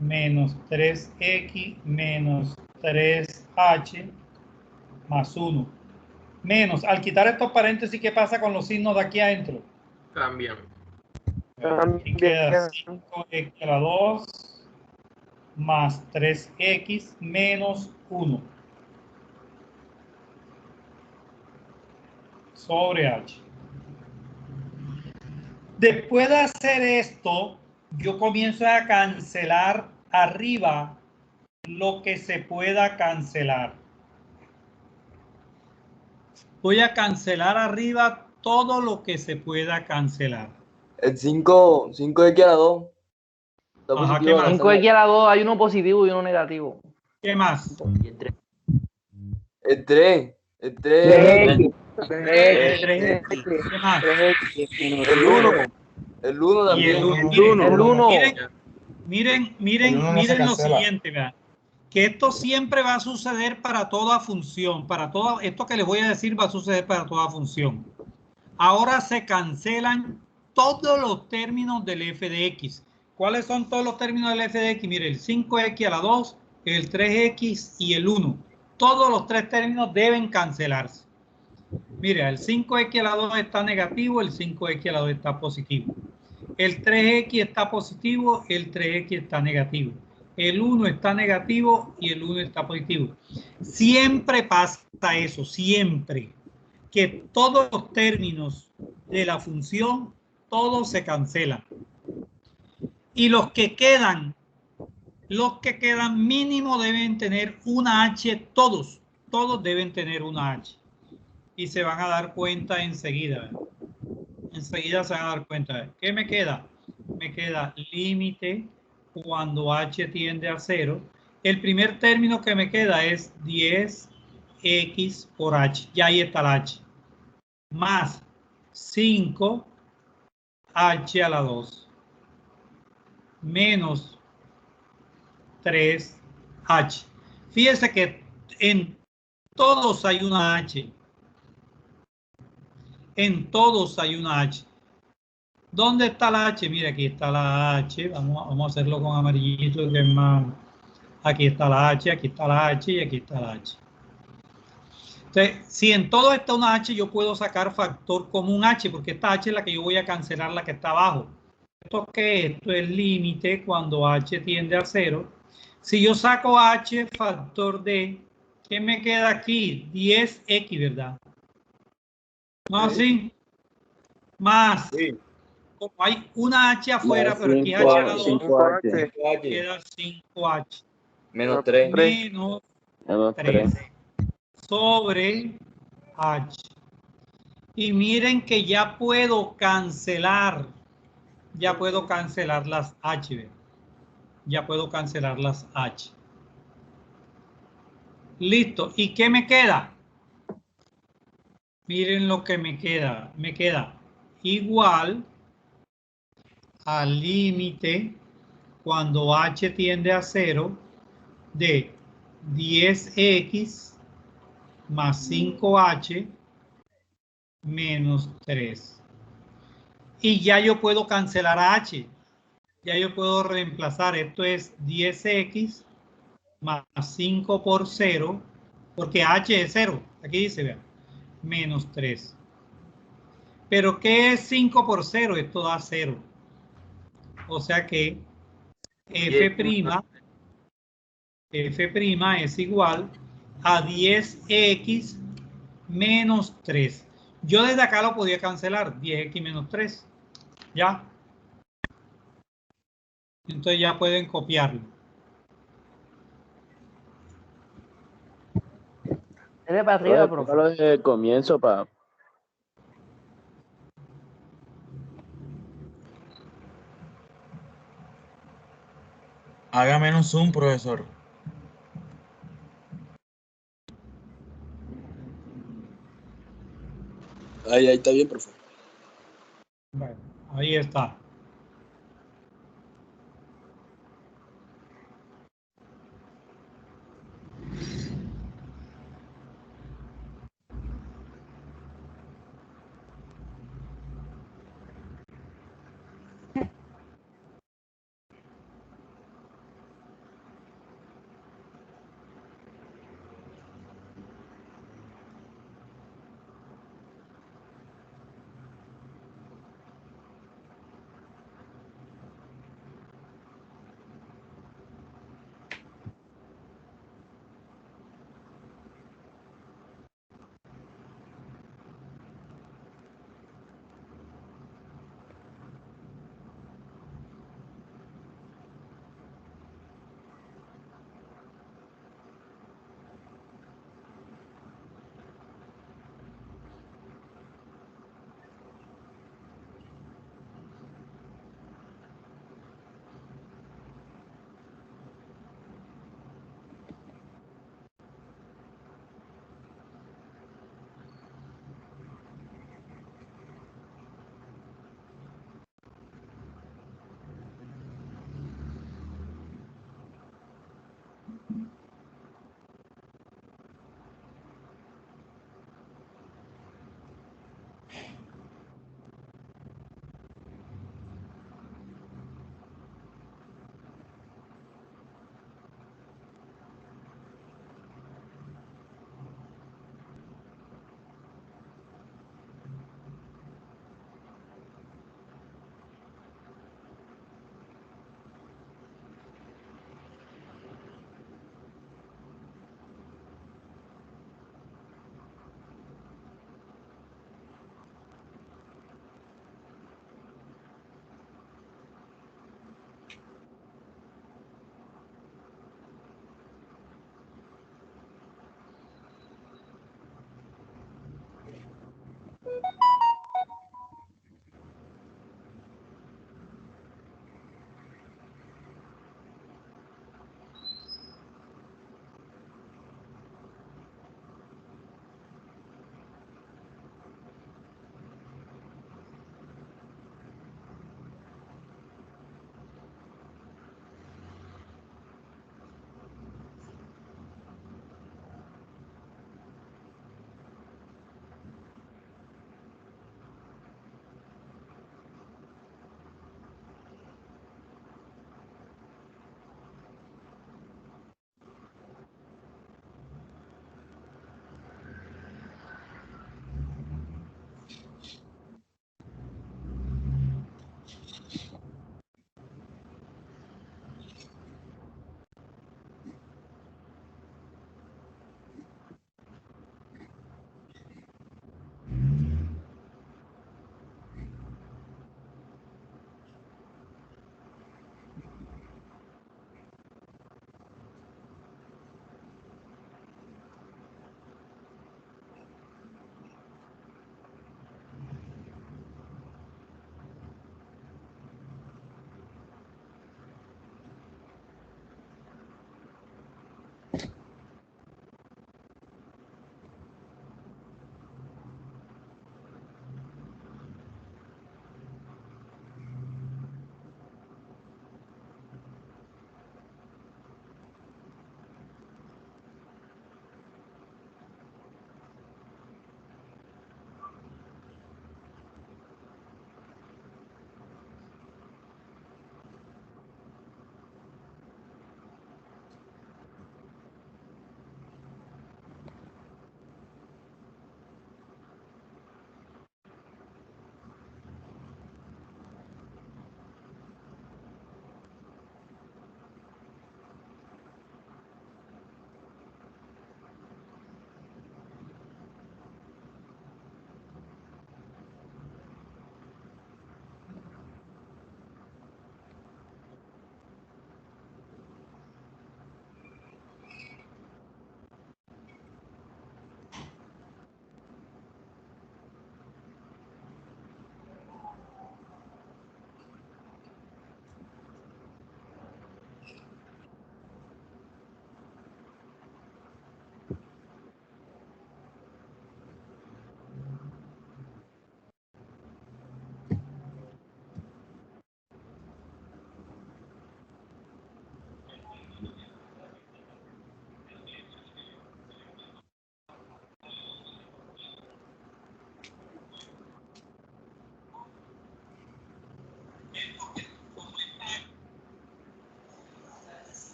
menos 3x menos 3h más 1. Menos, al quitar estos paréntesis, ¿qué pasa con los signos de aquí adentro? Cambian. Aquí queda 5x a la 2 más 3x menos 1 sobre h. Después de hacer esto, yo comienzo a cancelar arriba lo que se pueda cancelar. Voy a cancelar arriba todo lo que se pueda cancelar. El 5x a la 2. Ajá, ¿qué más? 5x a la 2 hay uno positivo y uno negativo. ¿Qué más? El 3. El 3. El 3. ¿Qué más? El 1. El 1 también. El 1. Miren lo siguiente, ¿verdad? Que esto siempre va a suceder para toda función, esto que les voy a decir va a suceder para toda función. Ahora se cancelan todos los términos del f de x. ¿Cuáles son todos los términos del f de x? Mire, el 5x a la 2, el 3x y el 1. Todos los tres términos deben cancelarse. Mire, el 5x a la 2 está negativo, el 5x a la 2 está positivo. El 3x está positivo, el 3x está negativo. El 1 está negativo y el 1 está positivo. Siempre pasa eso, siempre. Que todos los términos de la función, todos se cancelan. Y los que quedan mínimo deben tener una h, todos deben tener una h. Y se van a dar cuenta enseguida. Enseguida se van a dar cuenta. ¿Qué me queda? Me queda límite cuando h tiende a 0. El primer término que me queda es 10x por h. Ya ahí está la h. Más 5h a la 2. Menos 3h. Fíjense que en todos hay una h. En todos hay una h. ¿Dónde está la h? Mira, aquí está la h. Vamos a hacerlo con amarillito, que es más. Aquí está la h, aquí está la h y aquí está la h. Entonces, si en todo está una h, yo puedo sacar factor común h, porque esta h es la que yo voy a cancelar, la que está abajo. ¿Esto qué es? Esto es límite cuando h tiende a 0. Si yo saco h factor de, ¿qué me queda aquí? 10x, ¿verdad? ¿No así? más, Sí. como hay una H afuera, Más pero aquí H 5 a la 2, 5H. queda 5H Menos 3. menos Menos 3 3. sobre H. Y miren que ya puedo cancelar las H. ¿Ve? Ya puedo cancelar las H. Listo. ¿Y qué me queda? Miren lo que me queda. Me queda igual al límite cuando H tiende a 0 de 10x más 5h menos 3. Y ya yo puedo cancelar a H. Ya yo puedo reemplazar. Esto es 10x más 5 por 0, porque H es 0. Aquí dice, vean, menos 3. Pero ¿qué es 5 por 0? Esto da 0. O sea que F' es igual a 10x menos 3. Yo desde acá lo podía cancelar, 10x menos 3. ¿Ya? Entonces ya pueden copiarlo. Dale para arriba, Profe, profe. póngalo desde el comienzo para... Haga menos zoom, profesor. Ahí está bien, profe. Bueno, ahí está.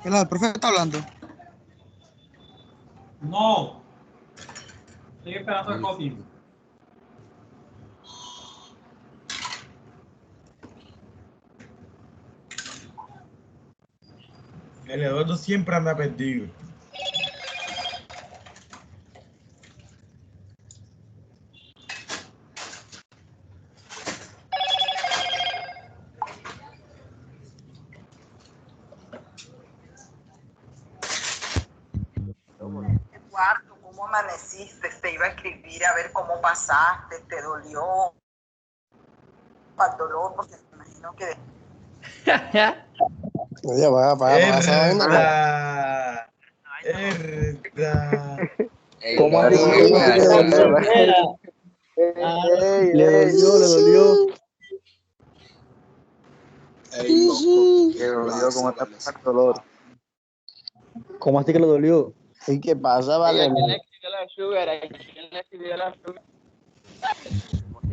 El profe está hablando. No. Estoy esperando el copy. El Eduardo siempre anda perdido. Eduardo, ¿cómo amaneciste? Te iba a escribir a ver cómo pasaste, te dolió el dolor, porque me imagino que... Oye, para esa vaina. ¿Cómo así que le dolió? Le dolió, ¿cómo está el dolor? ¿Cómo así que le dolió? ¿Y qué pasa, vale?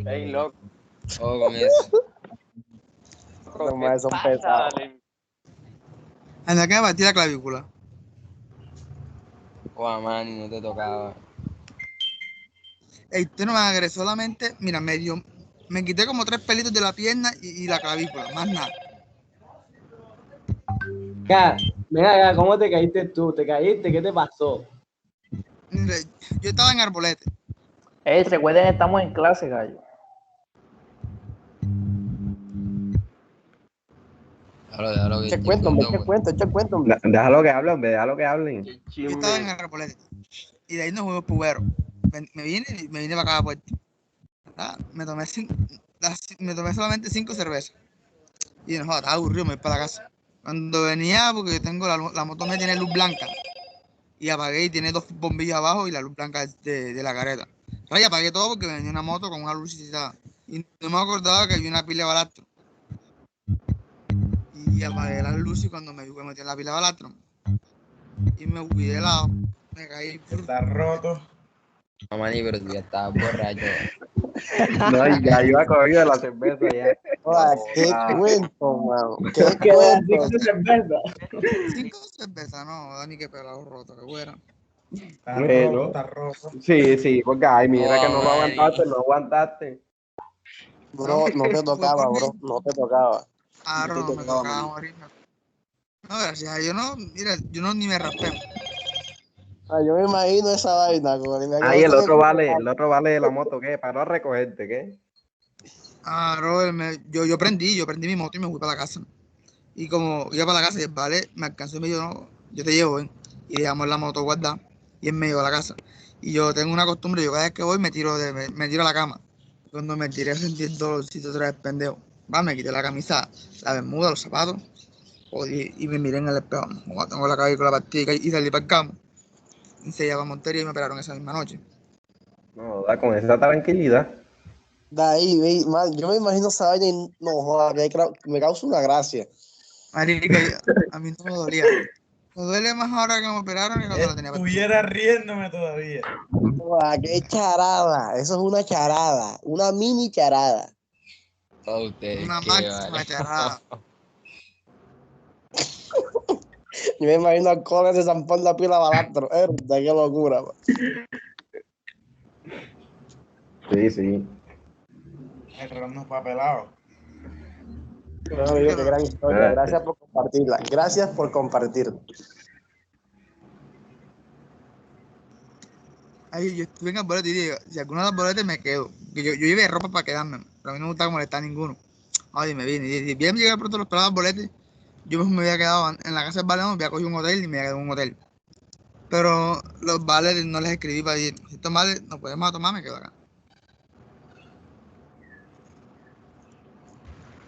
Ey, loco. Con eso. Los más son pesados. Anda que me batí la clavícula. Mani, no te tocaba. Ey, usted no me agregó solamente, mira, me quité como 3 pelitos de la pierna y la clavícula, más nada. Mira, ¿cómo te caíste tú? ¿Te caíste? ¿Qué te pasó? Mira, yo estaba en arbolete. Recuerden, estamos en clase, gallo. Déjalo que Echa cuento, hombre. Déjalo que hablen, déjalo que hablen. Yo estaba en arbolete. Y de ahí nos fuimos pubero. Me vine para acá a Puerto. Me tomé solamente 5 cervezas. Y no, estaba aburrido, me voy para la casa. Cuando venía, porque yo tengo la moto me tiene luz blanca. Y apagué y tiene 2 bombillas abajo y la luz blanca de la careta. Y apagué todo porque venía una moto con una lucecita. Y no me acordaba que había una pila de balastro. Y apagué las luces y cuando me metí en la pila de balastro. Y me fui de lado. Me caí. Está roto. No, Mani, pero tú ya estabas borracho. No, y ya iba cogido de la cerveza ya. ¿Qué cuento, mano? ¿Qué cuento? 5 cervezas, no, Dani, que pelado roto, que buena. Está roto. Sí, porque ay, mira que no lo Mani. aguantaste. Bro, no te tocaba, bro. No te tocaba. No me tocaba morir. No, gracias. Yo no ni me raspé. Yo me imagino esa vaina. Ahí el otro vale de la moto, ¿qué? Paró a recogerte, ¿qué? Yo prendí mi moto y me fui para la casa. Y como iba para la casa y el vale me alcanzó y me dijo, no, yo te llevo, ¿eh? Y dejamos la moto guardada y él me llevó a la casa. Y yo tengo una costumbre, yo cada vez que voy me tiro a la cama. Cuando me tiré sentí el dolorcito otra vez, pendejo. Me quité la camisa, la bermuda, los zapatos. Y me miré en el espejo. Tengo la clavícula partida y salí para el campo. Y se llevaba a Montería y me operaron esa misma noche. No, da con esa tranquilidad. De ahí, man, yo me imagino esa vaina y no joda, me causa una gracia. Marica, a mí no me dolía. Me duele más ahora que me operaron que cuando la tenía partida. Estuviera riéndome todavía. Joda, qué charada. Eso es una charada. Una mini charada. Una máxima charada. Yo me imagino al Conan de San Juan la pila balastro. Qué locura, man. Sí. El ron no está pelado. Bueno, amigo, qué gran historia. Gracias por compartirla. Gracias por compartir. Ay, yo estuve en el bolete y digo, si alguno de los boletes me quedo. Yo llevé ropa para quedarme, pero a mí no me gustaba molestar a ninguno. Ay, me vine. Y bien llegué pronto los pelados boletes. Yo me había quedado en la casa del balón, me había cogido un hotel y me había quedado en un hotel. Pero los vales no les escribí para ir. Si estos vales no podemos tomar, me quedo acá.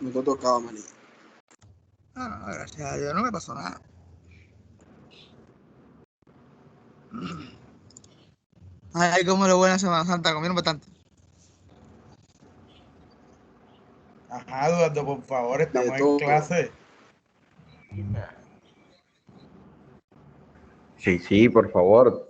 No te tocaba, manito. No, gracias a Dios no me pasó nada. Ay, cómo lo buena Semana Santa, comieron bastante. Ajá, Eduardo, por favor, estamos en clase. Sí, por favor.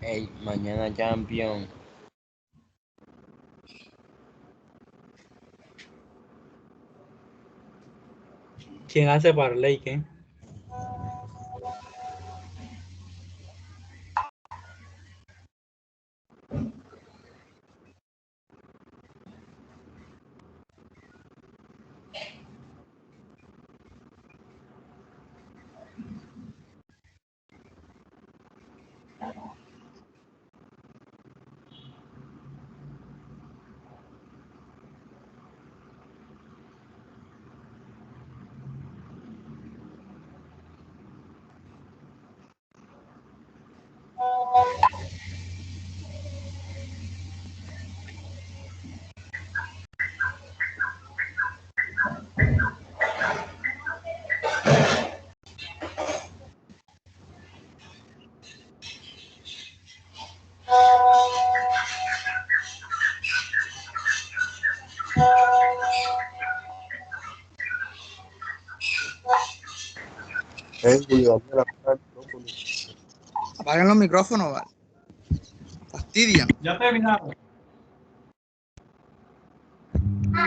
Ey, mañana champion. ¿Quién hace parlay, qué? Apaguen los micrófonos, ¿vale? Fastidian. Ya terminamos.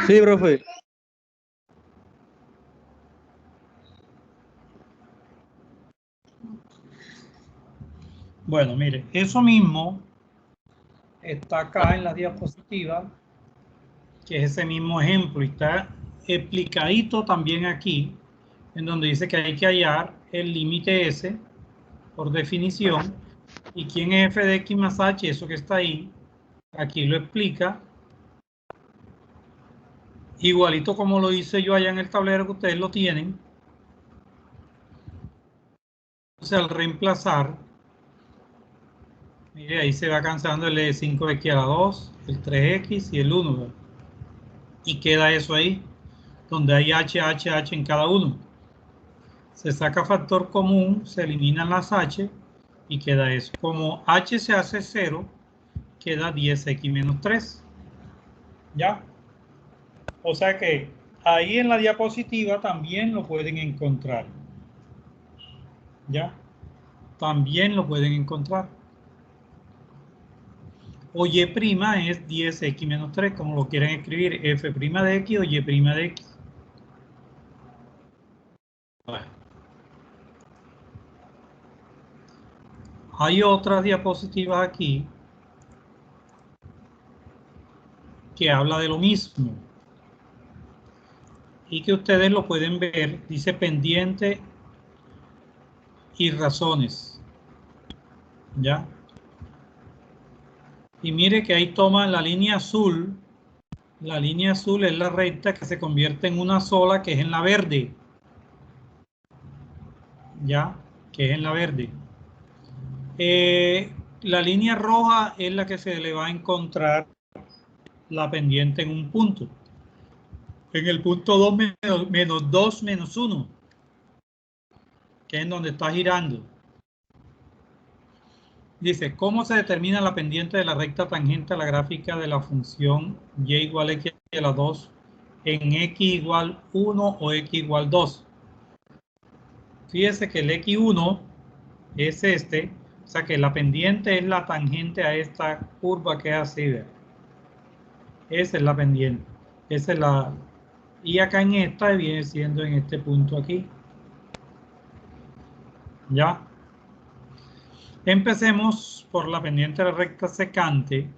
Sí, profe. Bueno, mire, eso mismo está acá en la diapositiva, que es ese mismo ejemplo, y está explicadito también aquí, en donde dice que hay que hallar el límite S por definición, y quién es f de x más h, eso que está ahí, aquí lo explica, igualito como lo hice yo allá en el tablero que ustedes lo tienen. Entonces, al reemplazar, mire, ahí se va cansando el 5x a la 2, el 3x y el 1, ¿verdad? Y queda eso ahí, donde hay h en cada uno. Se saca factor común, se eliminan las h y queda eso. Como h se hace 0, queda 10x menos 3. ¿Ya? O sea que ahí en la diapositiva también lo pueden encontrar. ¿Ya? También lo pueden encontrar. O y' es 10x menos 3, como lo quieren escribir, f' de x o y' de x. Bueno. Hay otras diapositivas aquí que habla de lo mismo y que ustedes lo pueden ver. Dice pendiente y razones. ¿Ya? Y mire que ahí toma la línea azul. La línea azul es la recta que se convierte en una sola, que es en la verde. ¿Ya? Que es en la verde. La línea roja es la que se le va a encontrar la pendiente en un punto. En el punto 2 menos 2 menos 1. Que es en donde está girando. Dice, ¿cómo se determina la pendiente de la recta tangente a la gráfica de la función y igual a x a la 2 en x igual 1 o x igual 2? Fíjese que el x1 es este, o sea que la pendiente es la tangente a esta curva que es así, ¿ve? Esa es la pendiente. Esa es la... Y acá en esta viene siendo en este punto aquí. ¿Ya? Empecemos por la pendiente de la recta secante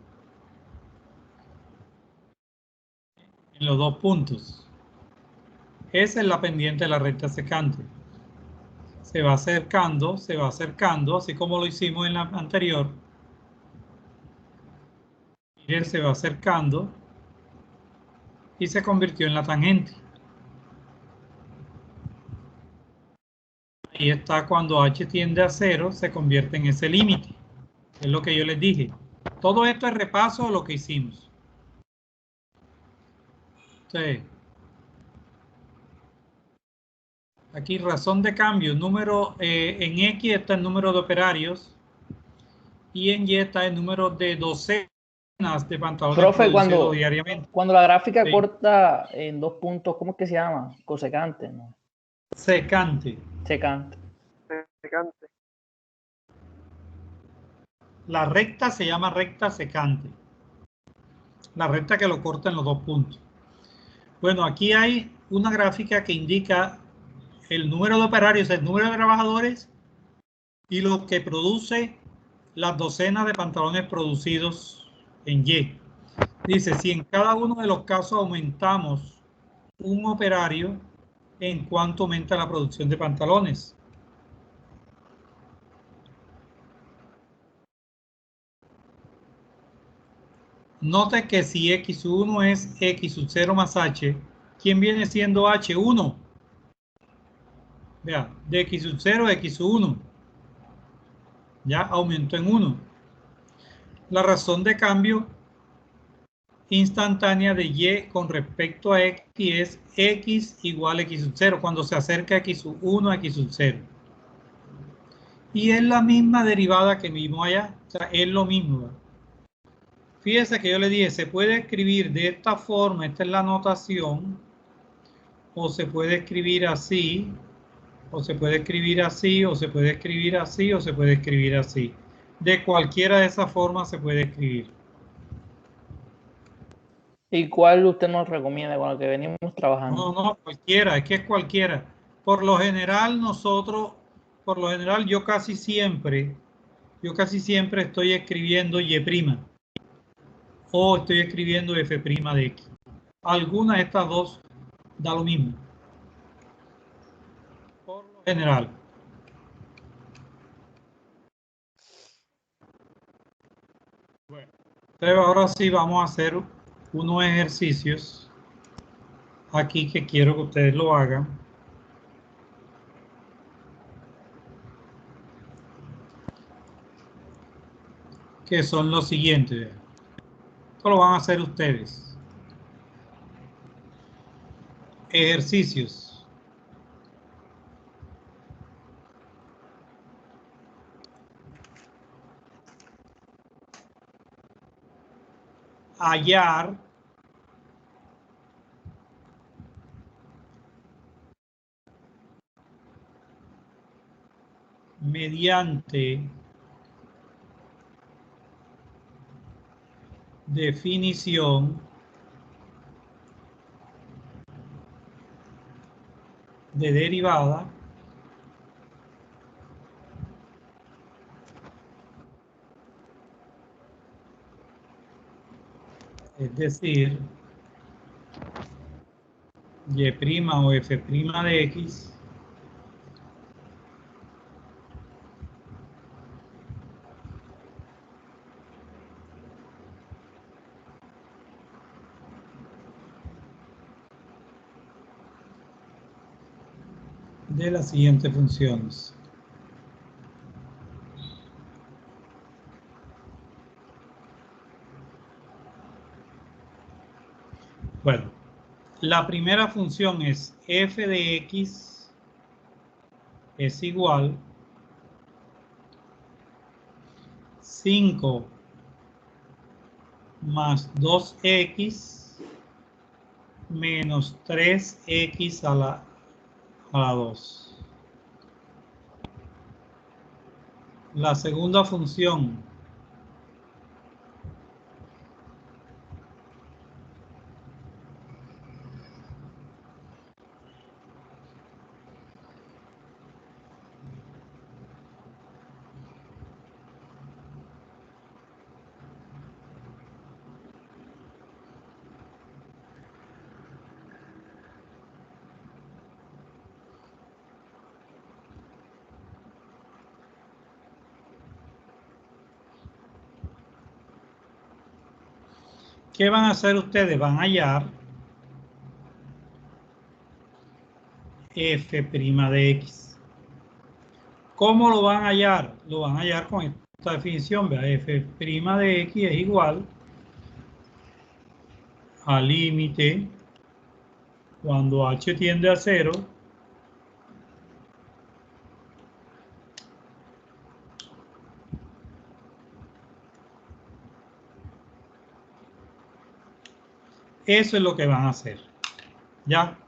en los dos puntos. Esa es la pendiente de la recta secante. Se va acercando, así como lo hicimos en la anterior. Miren, se va acercando y se convirtió en la tangente. Ahí está cuando h tiende a 0, se convierte en ese límite. Es lo que yo les dije. Todo esto es repaso de lo que hicimos. Sí. Aquí razón de cambio, número en X está el número de operarios y en Y está el número de docenas de pantalones Profe, producidos diariamente. cuando la gráfica Sí. corta en 2 puntos, ¿cómo es que se llama? Cosecante, ¿no? Secante. Secante. Secante. La recta se llama recta secante. La recta que lo corta en los dos puntos. Bueno, aquí hay una gráfica que indica el número de operarios, el número de trabajadores y lo que produce las docenas de pantalones producidos en Y. Dice, si en cada uno de los casos aumentamos un operario, ¿en cuánto aumenta la producción de pantalones? Note que si X1 es X sub 0 más H, ¿quién viene siendo H1? Vea, de X sub 0 a X sub 1. Ya aumentó en 1. La razón de cambio instantánea de Y con respecto a X es X igual a X sub 0, cuando se acerca a X sub 1 a X sub 0. Y es la misma derivada que vimos allá, o sea, es lo mismo. Fíjese que yo le dije, se puede escribir de esta forma, esta es la notación, o se puede escribir así, o se puede escribir así, o se puede escribir así, o se puede escribir así. De cualquiera de esas formas se puede escribir. ¿Y cuál usted nos recomienda con lo que venimos trabajando? No, cualquiera, es que es cualquiera. Por lo general yo casi siempre estoy escribiendo Y', o estoy escribiendo F' de X. Alguna de estas dos da lo mismo. Por lo general. Bueno, entonces ahora sí vamos a hacer unos ejercicios aquí que quiero que ustedes lo hagan. Que son los siguientes. Esto lo van a hacer ustedes. Ejercicios. Hallar mediante definición de derivada es decir, Y' o F' de X de las siguientes funciones. Bueno, la primera función es f de x es igual 5 más 2x menos 3x a la 2. La segunda función ¿qué van a hacer ustedes? Van a hallar f' de x. ¿Cómo lo van a hallar? Lo van a hallar con esta definición. Vea, f' de x es igual a límite cuando h tiende a 0 Eso es lo que van a hacer. ¿Ya?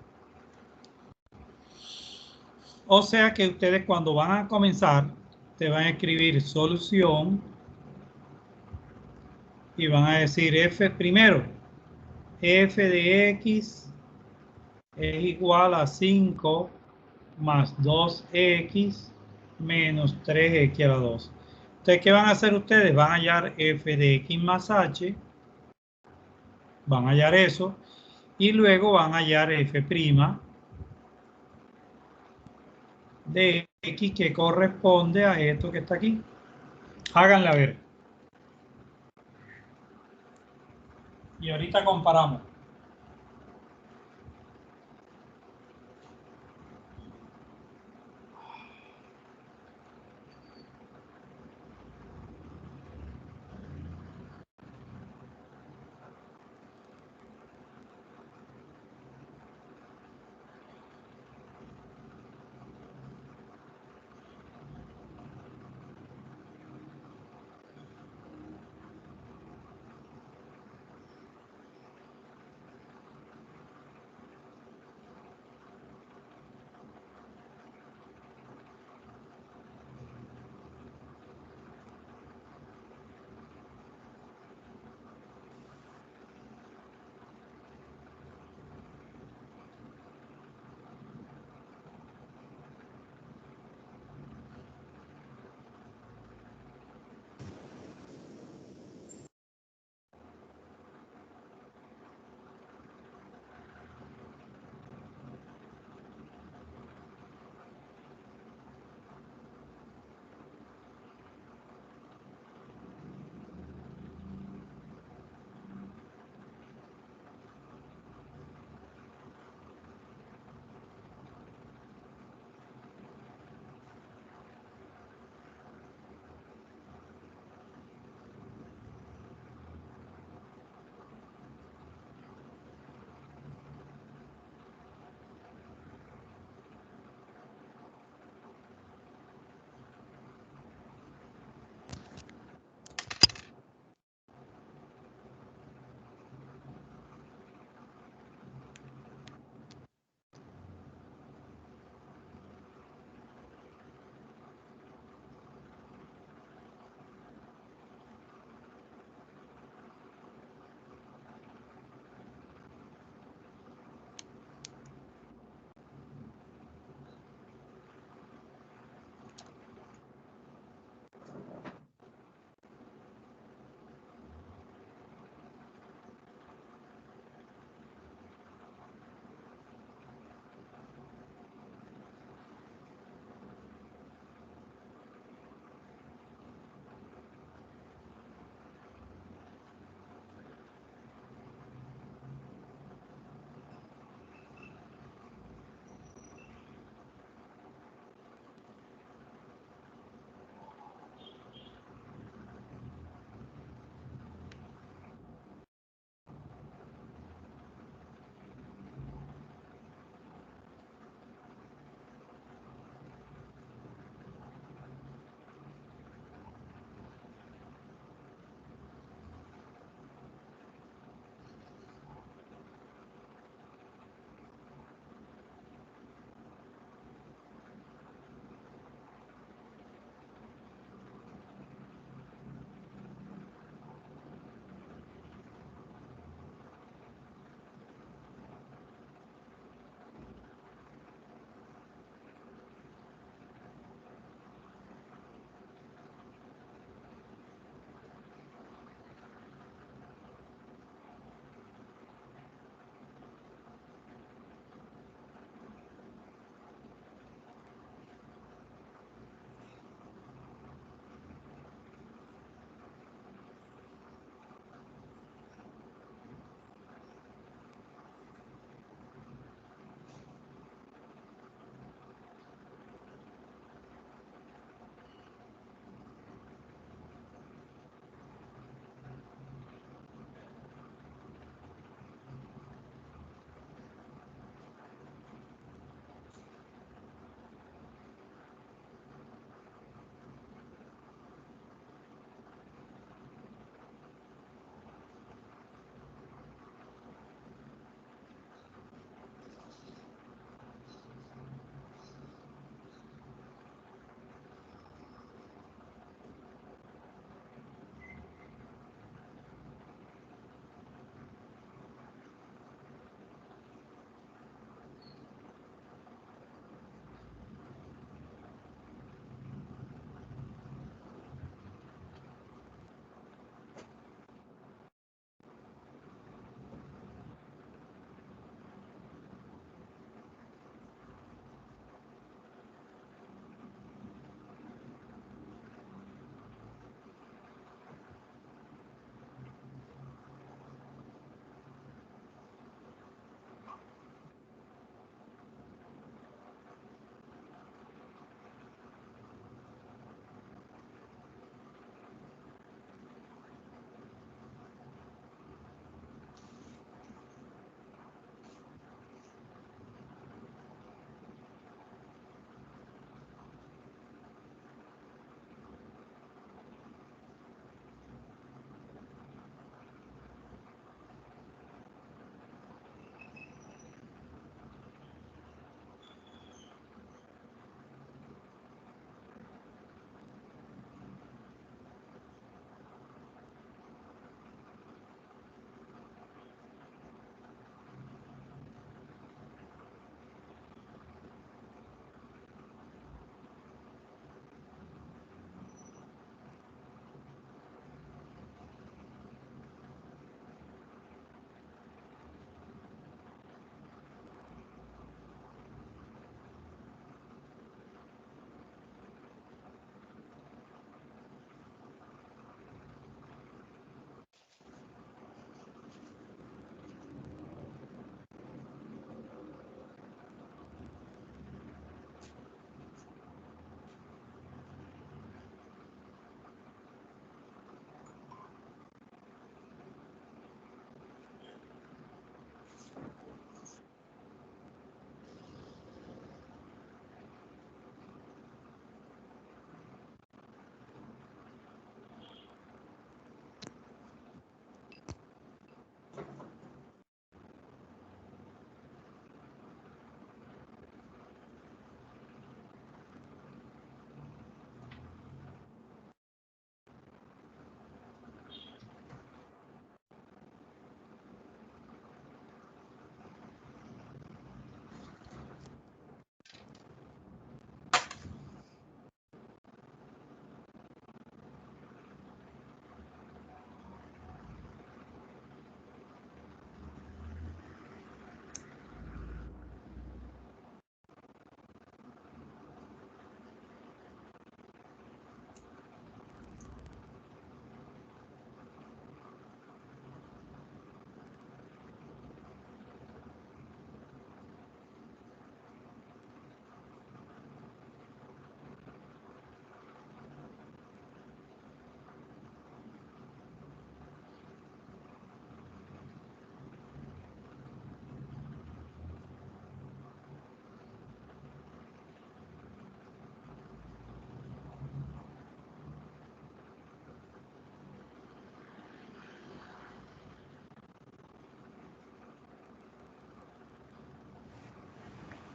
O sea que ustedes cuando van a comenzar, te van a escribir solución y van a decir f primero, f de x es igual a 5 más 2x menos 3x a la 2. Entonces, ¿qué van a hacer ustedes? Van a hallar f de x más h, van a hallar eso, y luego van a hallar f' de x que corresponde a esto que está aquí. Háganla ver. Y ahorita comparamos.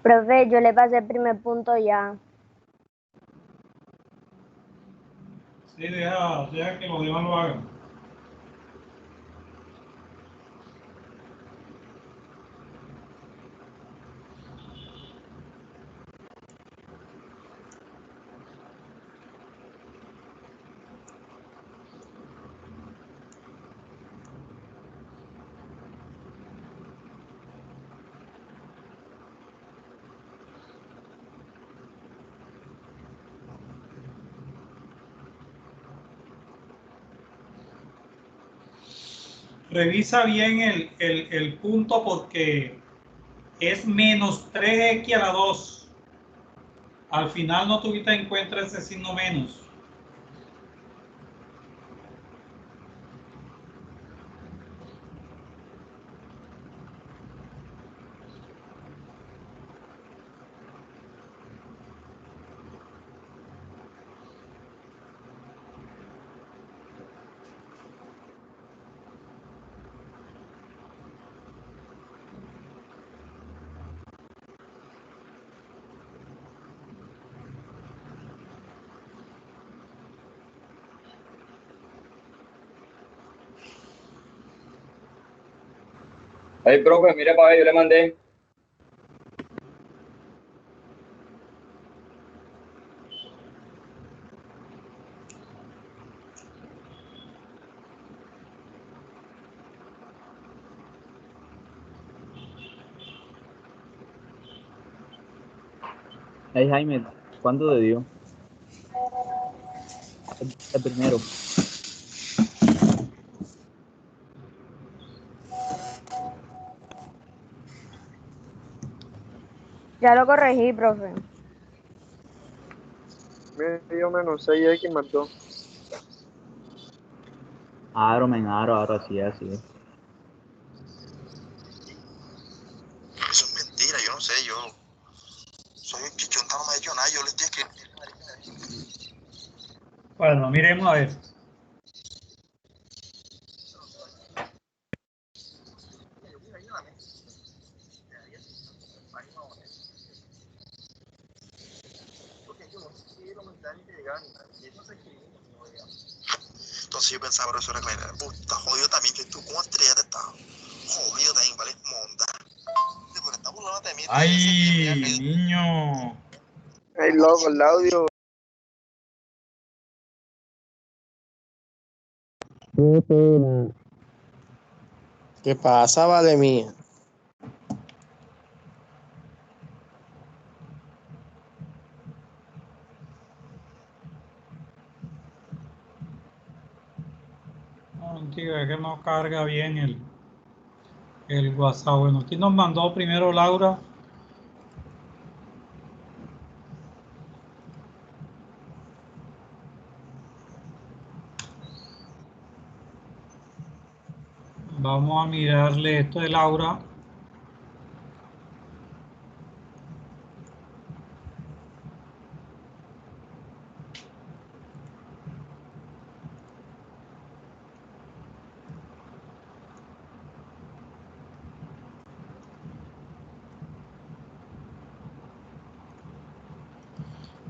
Profe, yo le pasé el primer punto ya. Sí, deja que los demás lo hagan. Revisa bien el punto porque es menos 3x a la 2. Al final no tuviste en cuenta ese signo menos. Ay, profe, mire para ver, yo le mandé. Hey, Jaime, ¿cuánto te dio? El primero. Ya lo corregí, profe. Me dio menos 6x más 2. Aro, men, aro, así es, así es. Eso es mentira, yo no sé, yo soy el chichonta, no me ha hecho nada, yo le estoy escribiendo. Bueno, miremos a ver. Entonces yo pensaba, profesora, que está jodido también, que tú como estrella te estás jodido también, ¿vale? Monta. Pero está burlando también. ¡Ay, niño! Ay, loco, el audio. Qué pena. ¿Qué pasa, vale mía? No, tío, es que no carga bien el WhatsApp. Bueno, aquí nos mandó primero Laura. Vamos a mirarle esto de Laura.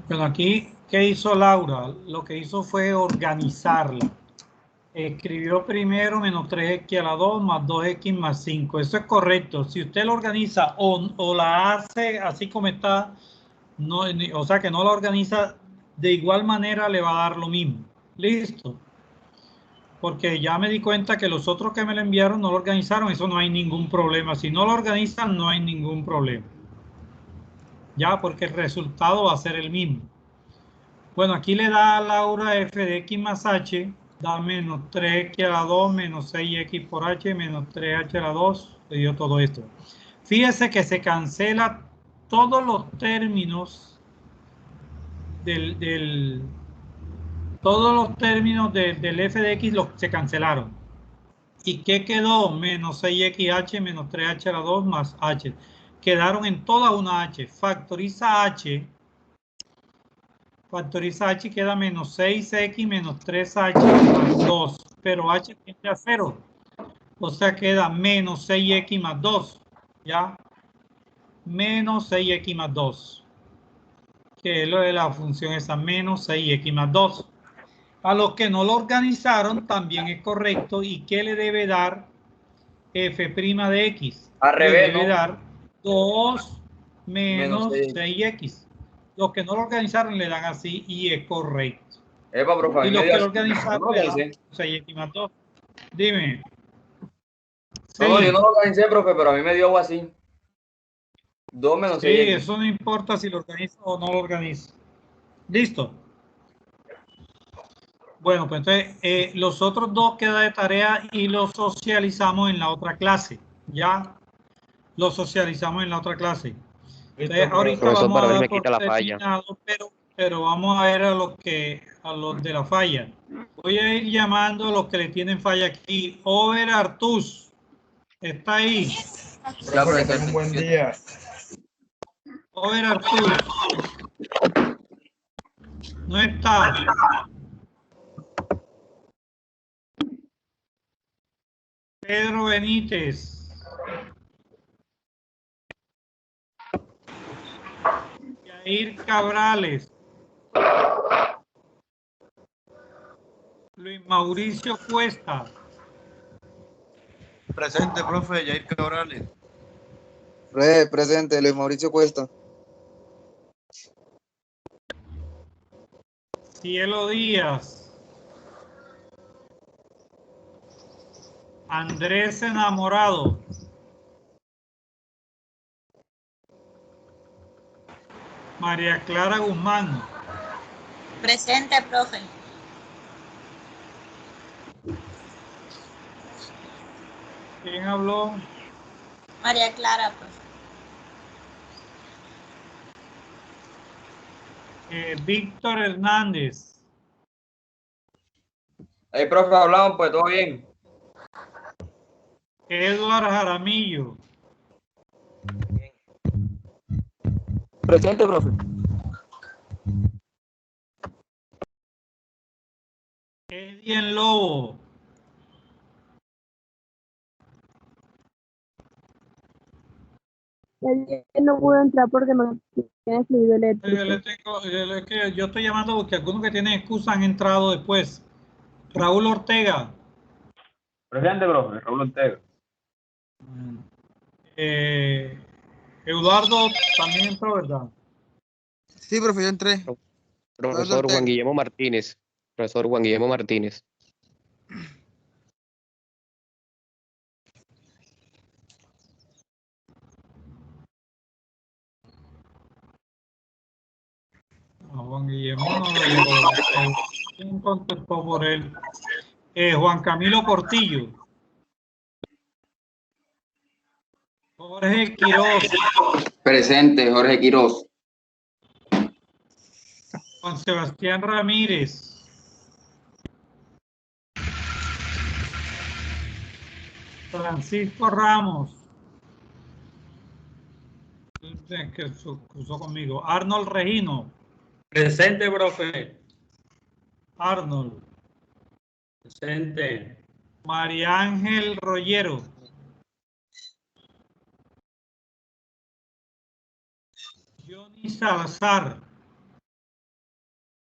Bueno, aquí, ¿qué hizo Laura? Lo que hizo fue organizarla. Escribió primero menos 3x a la 2 más 2x más 5. Eso es correcto. Si usted lo organiza o la hace así como está, no, o sea que no la organiza de igual manera, le va a dar lo mismo. Listo. Porque ya me di cuenta que los otros que me lo enviaron no lo organizaron. Eso no hay ningún problema. Si no lo organizan, no hay ningún problema. Ya, porque el resultado va a ser el mismo. Bueno, aquí le da a Laura f de x más h, da menos 3x a la 2 menos 6x por h menos 3h a la 2, le dio todo esto. Fíjese que se cancela todos los términos del f de x se cancelaron. ¿Y qué quedó? Menos 6xh menos 3h a la 2 más h. Quedaron en toda una h. Factoriza h y queda menos 6x menos 3h más 2. Pero h tiende a 0. O sea, queda menos 6x más 2. ¿Ya? menos 6x más 2. Que es lo de la función esa, menos 6x más 2. A los que no lo organizaron también es correcto. ¿Y qué le debe dar f' de x? Al Le revés, debe ¿no? dar 2 Menos menos 6. 6x. Los que no lo organizaron le dan así y es correcto. Epa, profe, a Y mí los me dio que lo así. Yo organizaron no lo le dan organicé. 6x más 2. Dime. No, no, yo Sí. no lo organicé, profe, pero a mí me dio algo así. 2 menos Sí, 6x. eso no importa si lo organiza o no lo organiza. Listo. Bueno, pues entonces los otros dos queda de tarea y los socializamos en la otra clase. Ya los socializamos en la otra clase. Entonces, ahorita Profesor, vamos para a ver si dar me por quita la falla. terminado, pero vamos a ver a los de la falla. Voy a ir llamando a los que le tienen falla aquí. Over Artus, ¿está ahí? Profe, que tenga un buen día. Over Artus. No está. Pedro Benítez. Yair Cabrales. Luis Mauricio Cuesta. Presente, profe, Jair Cabrales. Presente, Luis Mauricio Cuesta. Cielo Díaz. Andrés Enamorado. María Clara Guzmán. Presente, profe. ¿Quién habló? María Clara, profe. Víctor Hernández. Hey, profe, hablamos, pues todo bien. Eduardo Jaramillo. Presente, profe. Edien Lobo. No pude entrar porque no tiene fluido eléctrico. Yo estoy llamando porque algunos que tienen excusa han entrado después. Raúl Ortega. Presente, profe, Raúl Ortega. Eduardo también entró, ¿verdad? Sí, profe, yo entré. Profesor Juan Guillermo Martínez. Profesor Juan Guillermo Martínez. Juan Guillermo no lo llegó. ¿Quién contestó por él? Juan Camilo Portillo. Jorge Quiroz. Presente, Jorge Quiroz. Juan Sebastián Ramírez. Francisco Ramos. Que cruzó conmigo. Arnold Regino. Presente, profe. Arnold. Presente. María Ángel Rollero. Johnny Salazar.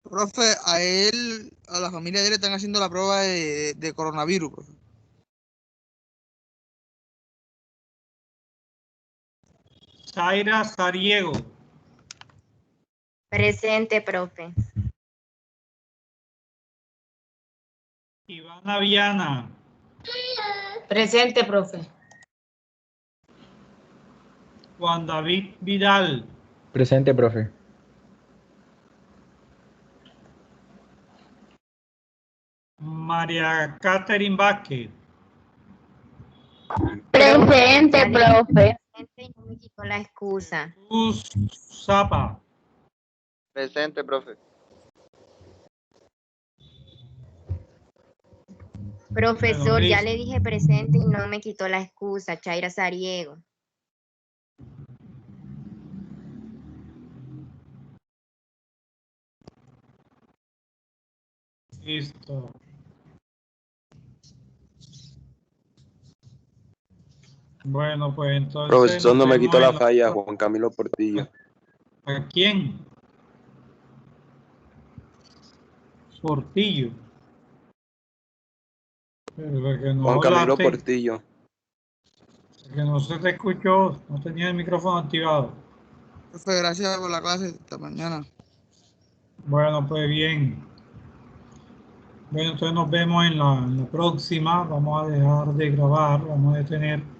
Profe, a la familia de él le están haciendo la prueba de coronavirus, profe. Zaira Sariego. Presente, profe. Ivana Viana. Presente, profe. Juan David Vidal. Presente, profe. María Catherine Vázquez. Presente, profe. No me quitó la excusa. Luz Zapa. Presente, profe. Profesor, Bueno, ya le dije presente y no me quitó la excusa. Chaira Sariego. Listo. Bueno, pues entonces. Profesor, no nos me vemos quito la en falla, Juan Camilo Portillo. ¿A quién? Portillo. Pero que no Juan Camilo hablaste, Portillo. que no se te escuchó, no tenía el micrófono activado. Profe, gracias por la clase. Hasta mañana. Bueno, pues bien. Bueno, entonces nos vemos en la próxima. Vamos a dejar de grabar, vamos a detener